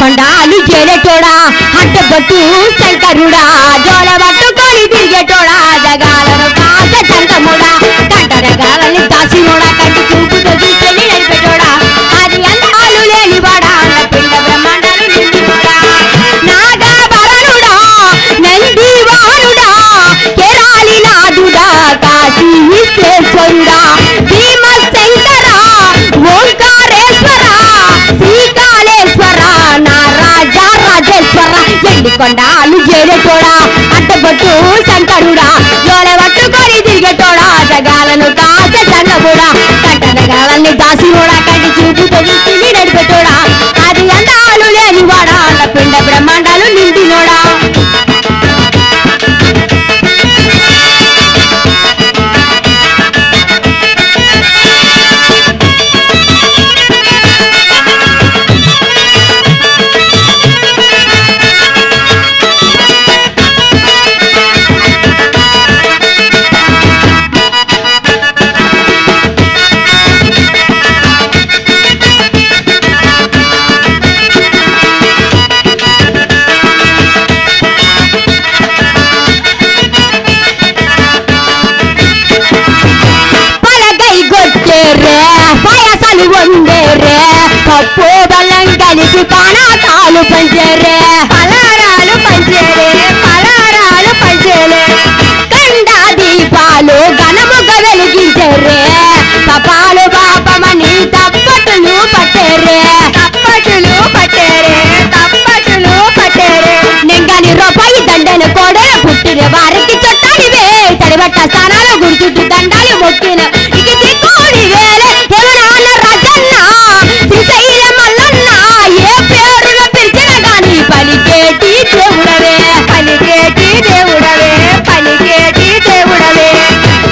కొండాలు చేరేటోడా అడ్డబట్టు శంకరుడా జోల పట్టుకొని తిరిగేటోడా జగాలను కాస చంకముడా కంటరగాలని దాసినోడా కంటి చూపుతో చూసుకొని నడిపేటోడా అది అందాలు లేనివాడా పిండ బ్రహ్మాండాలు నిండినోడా నాగభరణుడా నందివానుడా కేరాలి నాదుడా కాశీ విశ్వేశ్వరుడా భీమశంకర ఓంకారేశ్వర శ్రీకాళేశ్వర నారాజా రాజేశ్వర ఎండికొండాలు చేరేటోడా అడ్డబొట్టు శంకరుడా జోల పట్టుకొని తిరిగేటోడా జగాలను కాస చంగముడా కంటనగాలన్ని దాసినోడా కంటి చూపుతో చూసి నడిపెట్టోడా అది అందాలు లేనివాడా పిండ బ్రహ్మాండాలు నిండినోడా పాయసాలు వండేరే పప్పు బెల్లం కలిసి పానాకాలు పంచేరే పలారాలు పంచేరే పలారాలు పంచేరే కండా దీపాలు ఘనముగా వెలిగించేరే తపాలు పాపమని తప్పటులు పట్టేరే తప్పటులు పట్టేరే తప్పటులు పట్టేరే నింగని రూపాయి దండలు కూడా పుట్టిన వారికి చుట్టాలివే తడిబట్ట స్థానాలు గుర్తుట్టు దండాలు మొక్కిన ఇక దిక్కుడి వేలే ఎవరాన రాజన్న శ్రీశైల మల్లన్న ఏ పేరులో పిలిచిన గాని పలికేటి దేవుడవే పలికేటి దేవుడవే పలికేటి దేవుడవే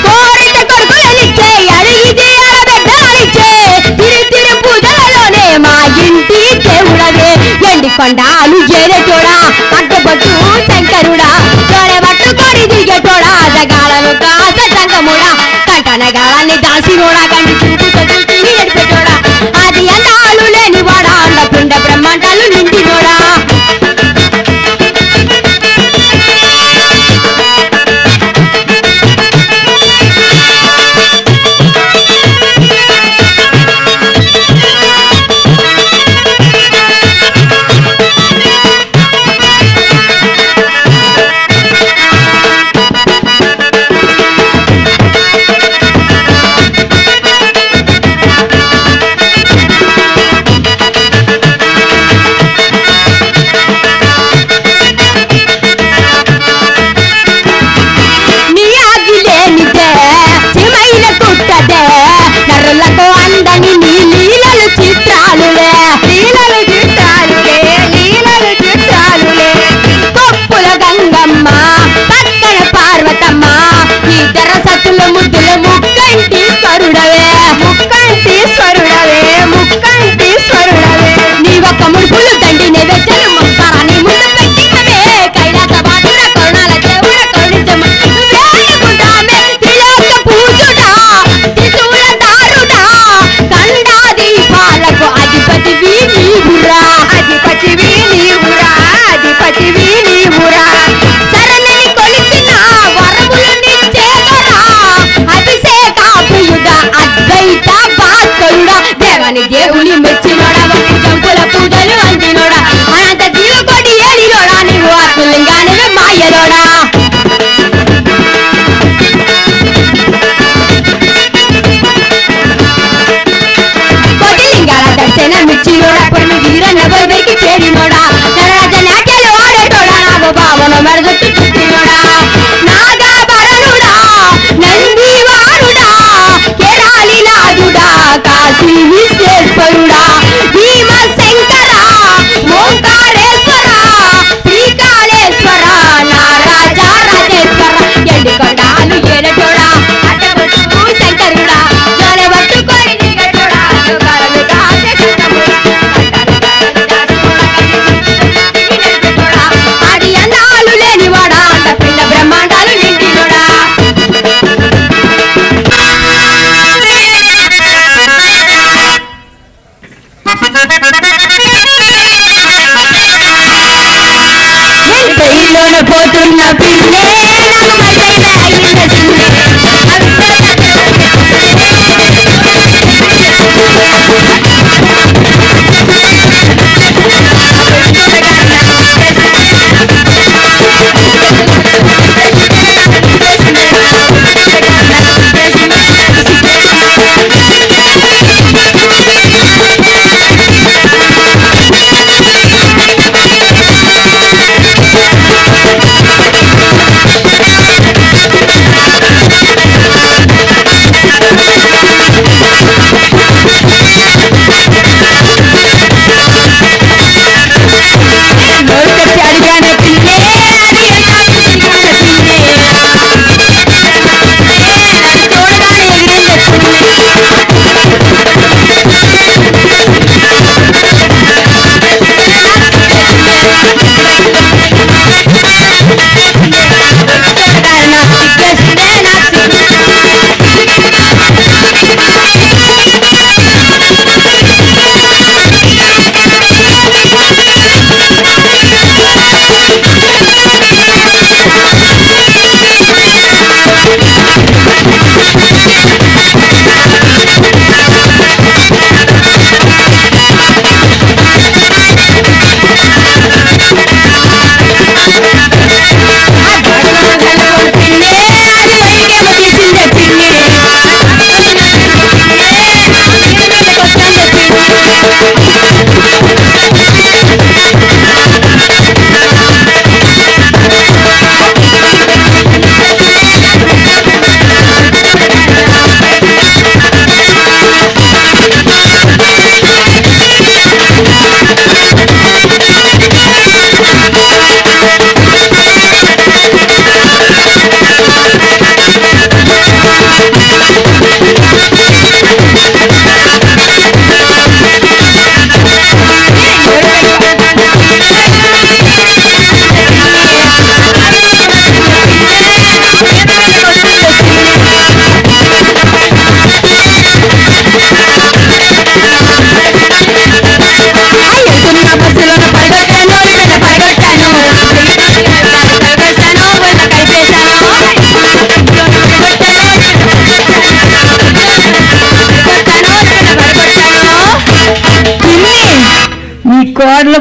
కోరిత కొడుకులనిచ్చే అడిగితే అరబెడ్డలనిచ్చే తిరి పూజలలోనే మా ఇంటి దేవుడవే ఎండికొండాలు చేరేటోడా అడ్డబట్టు శంకరుడా జోలె పట్టుకొని తిరిగేటోడా జగాలను కాస సంగముడా కంటనగాలని దాసినోడా కంటి చూపుతో చూసి నడిపెట్టోడా అది అందాలు లేనివాడా పిండ బ్రహ్మాండాలు నిండినోడా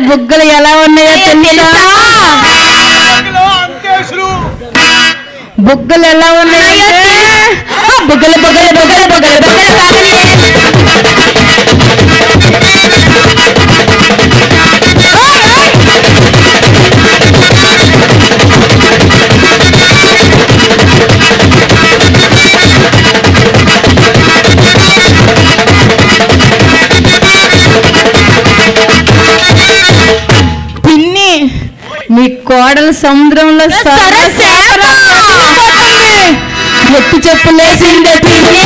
బుగ్గలు ఎలా ఉన్నాయో తెలుసా? బుగ్గలు ఎలా ఉన్నాయో బుగ్గలు బుగ్గలు బుగ్గలు బుగ్గలు బుగ్గలు పిన్ని మీ కోడలు సముద్రంలో ఎత్తి చెప్పులేసిందే పిన్ని.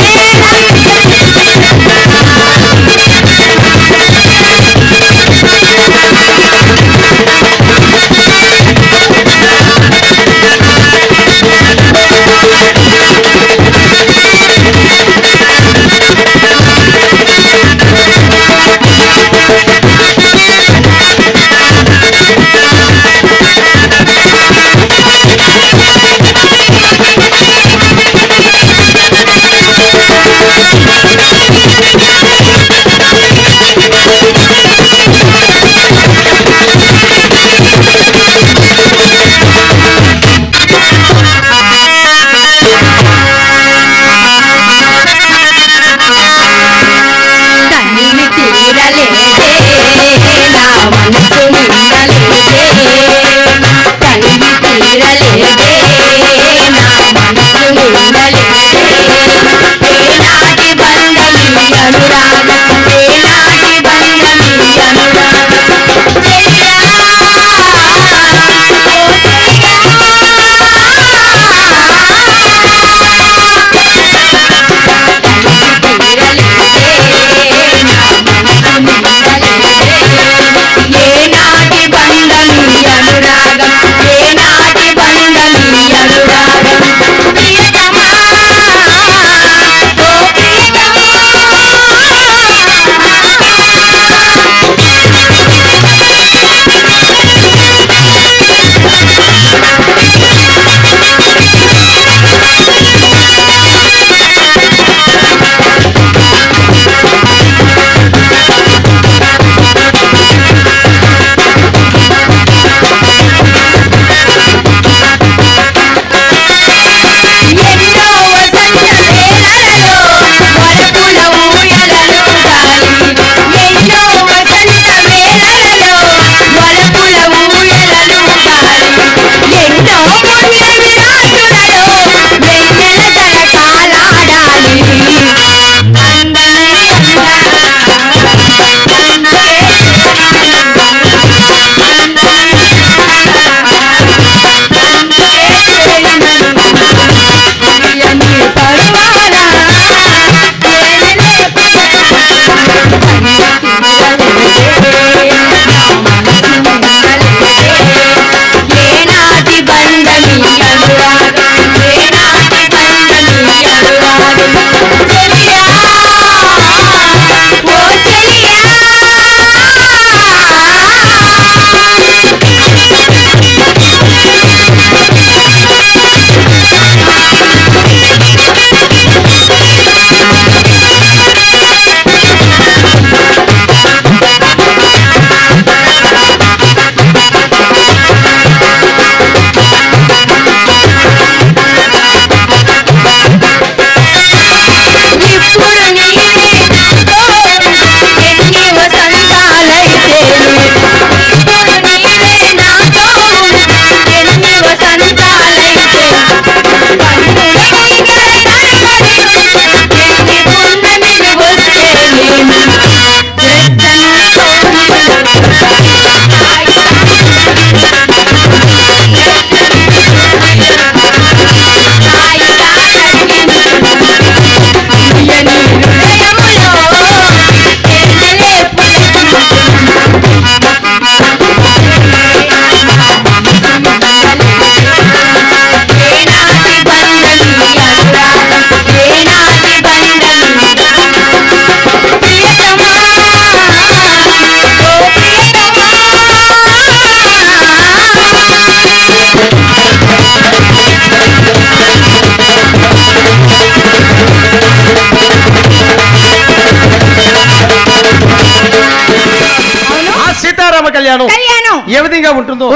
కళ్యాణం కళ్యాణం ఏ విధంగా ఉంటుందో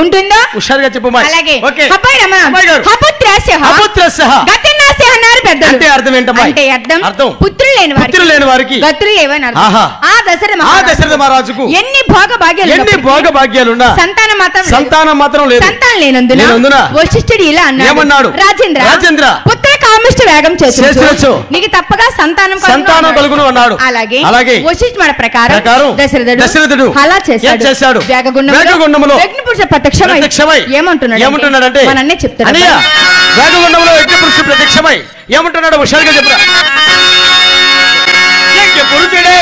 హుషారుగా చెప్పు. అలాగే ఓకే. అబ్బాయి రమణ అపుత్రస్యః గతిర్నాస్యః అన్నారు పెద్దలు. అంటే అర్థం ఏంటమ్మా? అంటే అర్థం పుత్రులు లేని వారికి గతులు లేవని అర్థం. ఆ దశరథ మహారాజుకు ఎన్ని భోగ భాగ్యాలున్నా సంతానం మాత్రం లేదు. సంతానం లేనందున వశిష్ఠుడు ఇలా అన్నాడు. ఏమన్నాడు? రాజేంద్ర పుత్ర కామిష్ట వేగం చేసు నీకు తప్పగా సంతానం కలుగును అన్నాడు. అలాగే వశిష్ఠుడి ప్రకారం దశరథుడు అలా చేశాడు. వేగగుండములో యజ్ఞపురుష ప్రత్యక్షమై ఏమంటున్నాడంటే మనన్నే చెప్తాడు. వేగగుండములో యజ్ఞపురుషుడు ప్రత్యక్షమై ఏమంటున్నాడు? హుషారుగా చెప్పురా. యజ్ఞపురుషుడే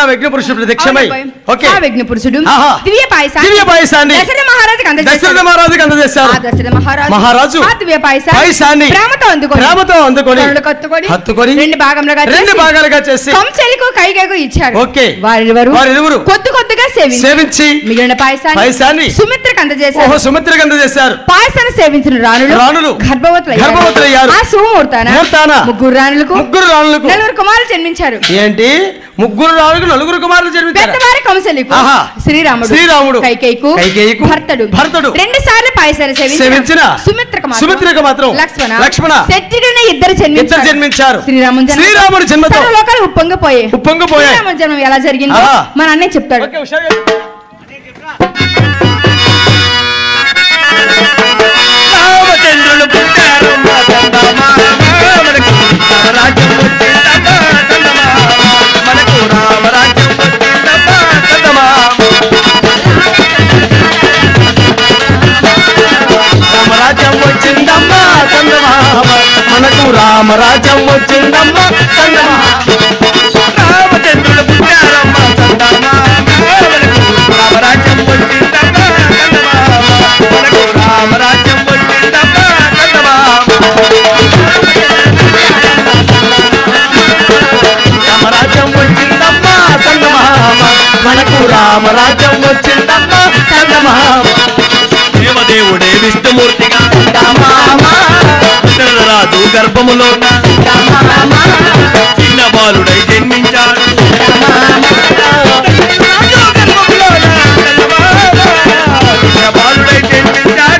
విఘ్నపురుషుడు ప్రత్యక్షమై ఓకే విఘ్నపురుషుడు దివ్య పాయసాన్ని దశరథ మహారాజుకి అందజేశారు. మహారాజు దివ్య పాయసాన్ని ప్రేమతో అందుకొని హత్తుకొని రెండు భాగాలుగా చేసి కంసలికు కైకేయికు ఇచ్చారు. ఓకే. వారిరువురు కొద్దిగా సేవించి మిగిలిన పాయసాన్ని సుమిత్రకు అందజేశారు. పాయసాన్ని సేవించిన రాణులు గర్భవతులయ్యారు. ఆ సుముహూర్తాన ముగ్గురు రాణులకు నలుగురు కుమారులు జన్మించారు. ఏంటి? ముగ్గురు రాణులకు నలుగురు కుమారులు జన్మించారు. పెద్దవారి కంసలికు శ్రీరాముడు కైకేయికు భర్తడు రెండు సార్లు పాయసాన్ని సేవించిన సుమిత్రకు మాత్రం లక్ష్మణ శత్రుడిని ఇద్దరు జన్మించారు. శ్రీరాముడు జన్మతో లోకాలు ఉప్పొంగిపోయాయి. శ్రీరాముడి జన్మం ఎలా జరిగిందో మన అన్నయ్య చెప్తాడు. రామచంద్రులు పుట్టారు మనకు రామరాజ్యం వచ్చిందమ్మా చందమామ మనకు రామరాజ్యం వచ్చిందమ్మా చందమామ రామచంద్రులు పుట్టారమ్మా చందమామ రామరాజ్యం వచ్చిందమ్మా చందమామ మనకు రామరాజ్యం వచ్చిందమ్మా చందమామ రామరాజ్యం వచ్చిందమ్మా చందమామ మనకు రామరాజ్యం వచ్చిందమ్మా చందమామ దేవదేవుడే విష్ణుమూర్తిగా రాజు గర్భములో చిన్న బాలుడై జన్మించాడు. చిన్న బాలుడై జన్మించాడు.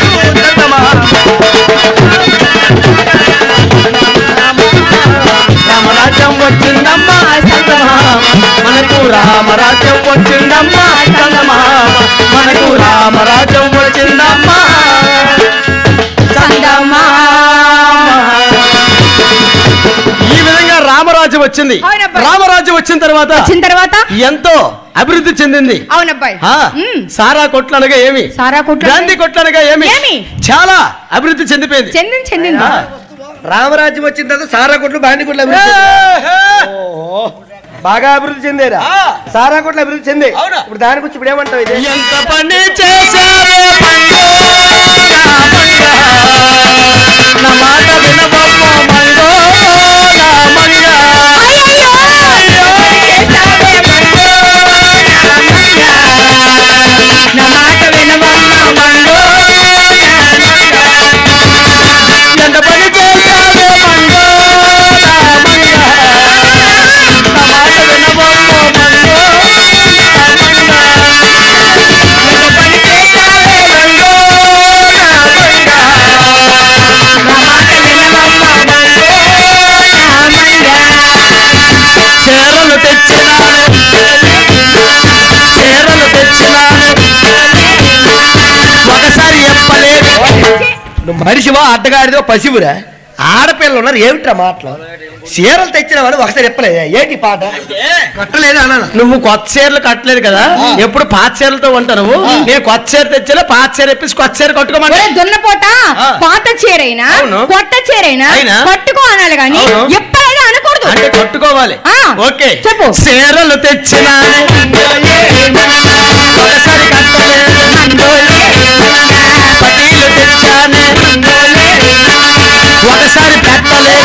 రామరాజ్యం వచ్చిందమ్మా మనకు రామరాజ్యం వచ్చిందమ్మా మనకు రామరాజ్యం వచ్చిందమ్మా ఈ విధంగా రామరాజ్యం వచ్చింది. రామరాజ్యం వచ్చిన తర్వాత ఎంతో అభివృద్ధి చెందింది. అవునబ్బాయి. సారా కొట్లు అనగా ఏమి? గాంధీ కొట్లు అనగా ఏమి? చాలా అభివృద్ధి చెందిపోయింది. రామరాజ్యం వచ్చిన తర్వాత సారా కొట్లు బాండి కొట్లు బాగా అభివృద్ధి చెందేరా? సారా కొట్లు అభివృద్ధి చెందే. ఇప్పుడు దాని గురించి ఇప్పుడు ఏమంటావు? ఎంత పని చేశావో నా మాట వినబమ్మో మంగో నా మంగ నా మాట వినబమ్మో మంగో ఎంత పని చేశావో మంగో నా మంగ నా మాట వినబమ్మో మంగో మనిషివా అడ్డగాడిదో పసివురా? ఆడపిల్లలు ఉన్నారు ఏమిట్రా మాటలు చీరలు తెచ్చిన వాడు ఒకసారి చెప్పలేదు ఏంటి పాట కట్టలేదు అన్న నువ్వు కొత్త చీరలు కట్టలేదు కదా ఎప్పుడు పాత చీరలతో ఉంటావు నువ్వు నేను కొత్త చీర తెచ్చా పాత చీర ఎప్పేసి కొత్త చీర కట్టుకోమంటే దున్నపోట పాత చీరైనా కొత్త చీరైనా కట్టుకో అనాలి కానీ ఎప్పుడైనా అనకూడదు అంటే కట్టుకోవాలి ఓకే చెప్పు చీరలు తెచ్చిన ఒకసారి కట్టలేదు పట్టీలు తెచ్చానే ఒకసారి పెట్టలేదు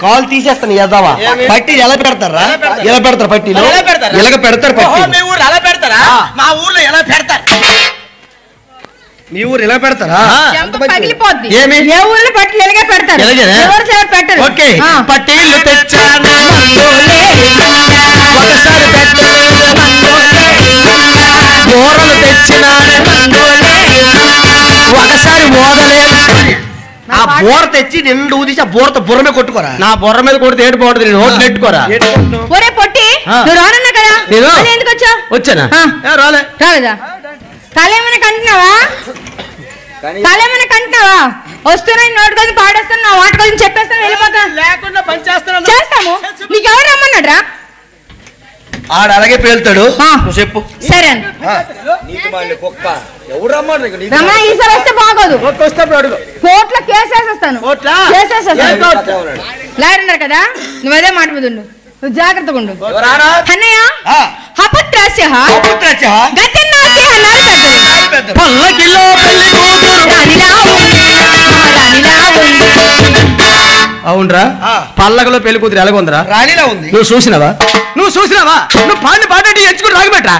కాల్ తీసేస్తాను ఎద్దావా పట్టి ఎలా పెడతారా ఎలా పెడతారు పట్టీలు ఎలాగ పెడతారు పట్టి ఎలా పెడతారా మా ఊర్లో ఎలా పెడతారు మీ ఊరు ఎలా పెడతారా పగిలిపోద్ది ఏ ఊర్లో పట్టీలు ఎలాగే పెడతారు పెట్టరు ఓకే పట్టీలు తెచ్చాను ఒకసారి పెట్టలేదు బోరలు తెచ్చినాను ఒకసారి ఓదలేదు ఆ బోర తెచ్చి నిండు ఊదిసి ఆ బోరతో బుర్ర మీద కొట్టుకోరా నా బుర్ర మీద కొడితే ఏడు బాగుంటుంది నేను ఓట్లు నెట్టుకోరా ఒరే పొట్టి నువ్వు రానన్నా కదా ఎందుకు వచ్చా వచ్చానా రాలేదా తలేమన్నా కంటున్నావా తలేమన్నా కంటున్నావా వస్తున్నాయి నోటు కోసం పాడేస్తాను నా వాటి కోసం చెప్పేస్తాను వెళ్ళిపోతాను లేకుండా పని చేస్తాను చేస్తాము నీకెవరు రమ్మన్నాడు రా ఆడ అలాగే పేలుతాడు నువ్వు చెప్పు సరే రమణ ఈసారి వస్తే బాగోదు కోర్టులో కేసేసేస్తాను లాయర్ ఉన్నారు కదా నువ్వు అదే మాట మీద ఉండు నువ్వు జాగ్రత్తగా ఉండు అన్నయ్య అపత్రాస్య గతిన్నాస్య పల్లకిలో పెళ్లి కూతురు అవునరా పల్లకలో పెళ్లి కూతురు ఎలాగుందిరా రాణిలా ఉంది నువ్వు చూసినావా నువ్వు పాడిన పాట ఎంచుకుని రాగబెట్టరా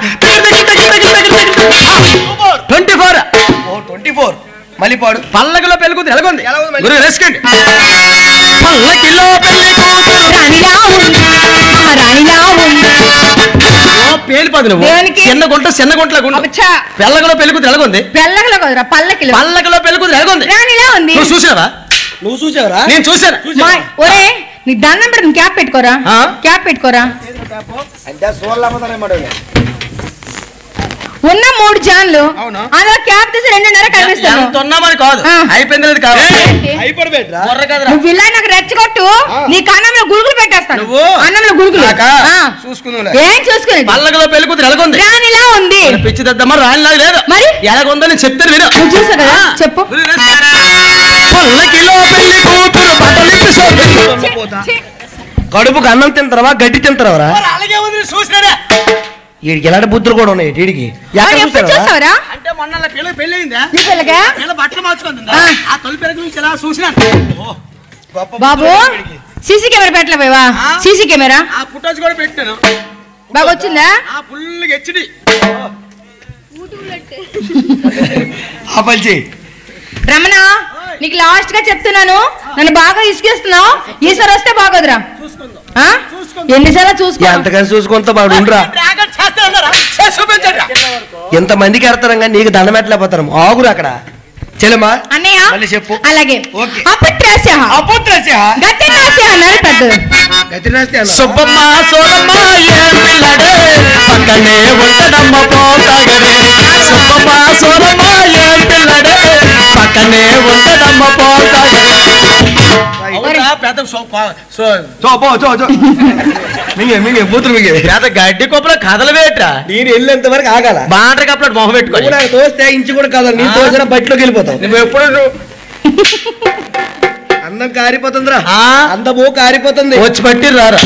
24 మళ్ళీ పాడు పల్లకలో పెళ్లి కూతురు ఎలాగుంది రెస్కండి పల్లకిలో పెళ్లి కూతురు పేలిపోదు నువ్వు చిన్న గుంటలో పెళ్ళగలో పెళ్లి కూతురు ఎలాగుంది పల్లకలో పెళ్లి కూతురు ఎలాగుంది నువ్వు చూసినావా నేను చూసాను ఒరే నీ దండం పెడతాను క్యాప్ పెట్టుకోరా ఉన్న 3 జాన్లు అందులో క్యాప్ తీసి 2.5 కనిపిస్తాను కాదు అయిపోయింది నువ్వు ఇలా నాకు రెచ్చగొట్టు నీ కన్నంలో గురుగులు పెట్టేస్తాను అన్నంలో గురుగులు ఏం చూసుకుని పల్లకలో పెళ్లి కూతురు ఎలాగుంది రాణిలా ఉంది పిచ్చిదద్దమ్మా రాణిలాగా లేదు మరి ఎలాగుందని చెప్తాను విను నువ్వు చూసా కదా చెప్పు పల్లకిలో పెళ్లి కూతురు కడుపుకు అన్నం తింటారా గడ్డి తింటారా అలాగే ఉంది చూసినారా వీడికి ఎలాంటి బుద్ధులు కూడా ఉన్నాయి వీడికి చూసావరా అంటే మొన్న పెళ్లి అయిందా బట్టలు మార్చుకుంటుందా ఆ తొలి పెళ్లి గురించి ఎలా చూసినా బాబు సీసీ కెమెరా పెట్టలేవా సీసీ కెమెరా ఆ ఫుటేజ్ కూడా పెట్టాను బాగా వచ్చిందా ఆ ఫుల్ హెచ్డి ఆ పని చెయ్యి రమణ నీకు లాస్ట్ గా చెప్తున్నాను నన్ను బాగా ఇసుకేస్తున్నావు ఈసారి వస్తే బాగోదురా ఎన్నిసార్లు చూసుకో ఎంతకని చూసుకుంటా బాడు ఉండరా ఎంత మందికి ఎడతారం కానీ నీకు దండం పెట్టలేకపోతారు ఆగురు అక్కడ చెల్లెమ్మా అన్నయ్య మళ్ళీ చెప్పు అలాగే సుబ్బమ్మ సోరమ్మ పక్కనే ఉంటదమ్మ పోతాగరే సుబ్బమ్మ సోరమ్మ పిల్లడే పక్కనే ఉంటదమ్మ పోతాగరే గడ్డి కొప్పలో కథలు వేట్రా నేను వెళ్ళేంత వరకు ఆగాల బాండ్ర కప్పలో మొహం పెట్టుకోవాలి తోస్తే ఇంచు కూడా కాదు నీ తోసిన బట్టిలోకి వెళ్ళిపోతావు నువ్వు ఎప్పుడు అందం కారిపోతుందిరా అందము కారిపోతుంది వచ్చి పట్టి రారా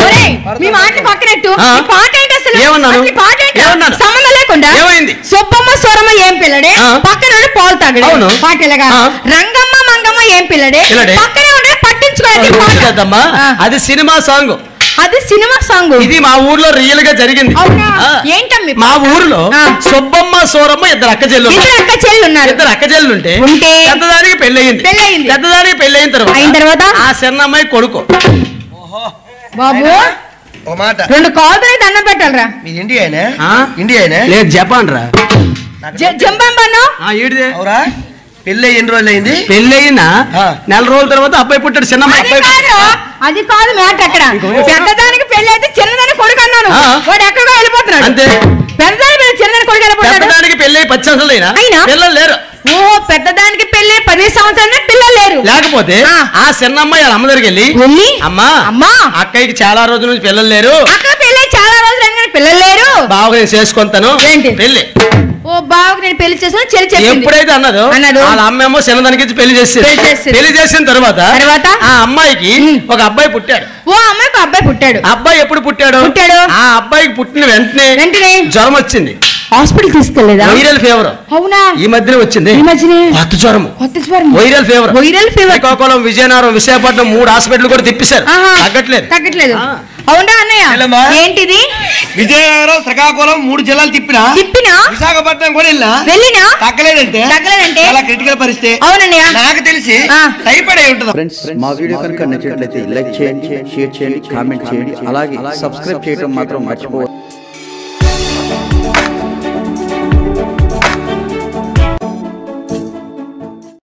మీ మాట పక్కనట్టు పాట ఏంటి అసలు ఏమన్నాను సంబంధం లేకుండా ఏమైంది సుబ్బమ్మ సోరమ్మ ఏం పిల్లడే పక్కన పాలు తాగడే పాట ఎలాగా రంగమ్మ మంగమ్మ ఏం పిల్లడే పక్కనే ఉండే పట్టించుకోదమ్మా అది సినిమా సాంగ్ ఇది మా ఊర్లో రియల్ గా జరిగింది ఏంటమ్మి మా ఊర్లో సుబ్బమ్మ సోరమ్మ ఇద్దరు అక్క చెల్లు ఉంటే పెద్దదానికి పెళ్ళయింది పెద్దదానికి పెళ్ళయిన తర్వాత ఆ చిన్నమ్మాయి కొడుకు బాబు ఓ మాట 2 కాళ్ళు దండం పెట్టాలరా మీ ఇండియా లేదు జపాన్ రా అవురా పెళ్ళి ఎన్ని రోజులు అయింది పెళ్ళయినా 4 రోజుల తర్వాత అబ్బాయి పుట్టాడు చిన్నమ్మాయి అది కాదు మ్యాటర్ అక్కడ పెద్దదానికి పెళ్లి అయితే చిన్నదానికి కొడుకు అన్నాను వాడు ఎక్కడికో వెళ్ళిపోతున్నాడు అంతే పెద్దదానికి చిన్నదానికి కొడుకు వెళ్ళిపోతాడు పెద్దదానికి పెళ్లి 10 సంవత్సరాలు అయినా పిల్లలు లేరు ఓ పెద్దదానికి పెళ్లి 10 సంవత్సరాలు పిల్లలు లేరు. లేకపోతే ఆ చిన్న అమ్మాయి వాళ్ళ అమ్మ దగ్గరికి వెళ్ళి అమ్మా అమ్మా అక్కయ్యకి చాలా రోజుల నుంచి పిల్లలు లేరు, అక్క పెళ్ళి చాలా రోజులు పిల్లలు లేరు, బాగా నేను చేసుకుంటాను ఏంటి పెళ్లి. ఓ బావకు నేను పెళ్లి చేసాను చెల్లి చెప్పింది. ఎప్పుడైతే అన్నదో వాళ్ళ అమ్మేమో చిన్నదానికి పెళ్లి చేసింది. పెళ్లి చేసిన తర్వాత ఆ అమ్మాయికి ఒక అబ్బాయి పుట్టాడు. ఓ అమ్మాయికి అబ్బాయి పుట్టాడు. అబ్బాయి ఎప్పుడు పుట్టాడు? ఆ అబ్బాయికి పుట్టిన వెంటనే జ్వరం వచ్చింది. హాస్పిటల్ తీసుకెళ్లేదా? Viral fever. అవునా? ఈ మధ్యనే వచ్చింది. కొత్త జ్వరం viral fever. Srikakulam, Vizianagaram, Visakhapatnam 3 hospital కూడా తిప్పిశారు, తగ్గట్లేదు. అవునా అన్నయ్య? ఏంటిది? విజయనగరం, శ్రీకాకుళం 3 జిల్లాలు తిప్పినా విశాఖపట్నం కూడా వెళ్ళినా తగ్గలేదంటే చాలా క్రిటికల్ పరిస్థితి. అవునన్నయ్య, నాకు తెలిసి టైఫాయిడ్ అయి ఉంటుంది. ఫ్రెండ్స్, మా వీడియో కనుక నచ్చినట్లయితే లైక్ చేయండి, షేర్ చేయండి, కామెంట్ చేయండి, అలాగే సబ్స్క్రైబ్ చేయడం మాత్రం మర్చిపోవద్దు.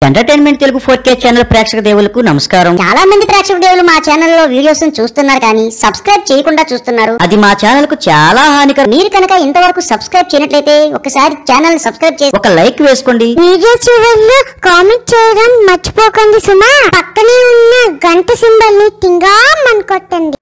ఎంటర్టైన్మెంట్ తెలుగు 4K ఛానల్ ప్రేక్షక దేవులకు నమస్కారం. చాలా మంది ప్రేక్షక దేవులు మా ఛానల్లో వీడియోస్ చూస్తున్నారు కానీ సబ్స్క్రైబ్ చేయకుండా చూస్తున్నారు. అది మా ఛానల్ కు చాలా హానికరం. మీరు కనుక ఇంతవరకు సబ్స్క్రైబ్ చేయనట్లయితే ఒకసారి ఛానల్ సబ్స్క్రైబ్ చేసి ఒక లైక్ వేసుకోండి. వీడియో చివరిలో కామెంట్ చేయడం మర్చిపోకండి సుమా. పక్కనే ఉన్న గంట సింబల్ ని టింగామని కొట్టండి.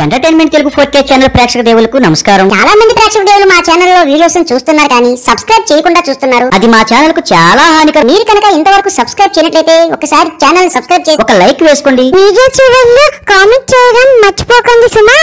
ఎంటర్టైన్మెంట్ తెలుగు 4K ఛానల్ ప్రేక్షక దేవులకు నమస్కారం. చాలా మంది ప్రేక్షక దేవులు మా ఛానల్లో వీడియోస్ చూస్తున్నారు కానీ సబ్స్క్రైబ్ చేయకుండా చూస్తున్నారు. అది మా ఛానల్ కు చాలా హానికరం. మీరు కనుక ఇంతవరకు సబ్స్క్రైబ్ చేయనట్లయితే ఒకసారి ఛానల్ సబ్స్క్రైబ్ చేసి ఒక లైక్ వేసుకోండి. వీడియో చివరిలో కామెంట్ చేయడం మర్చిపోకండి సుమా.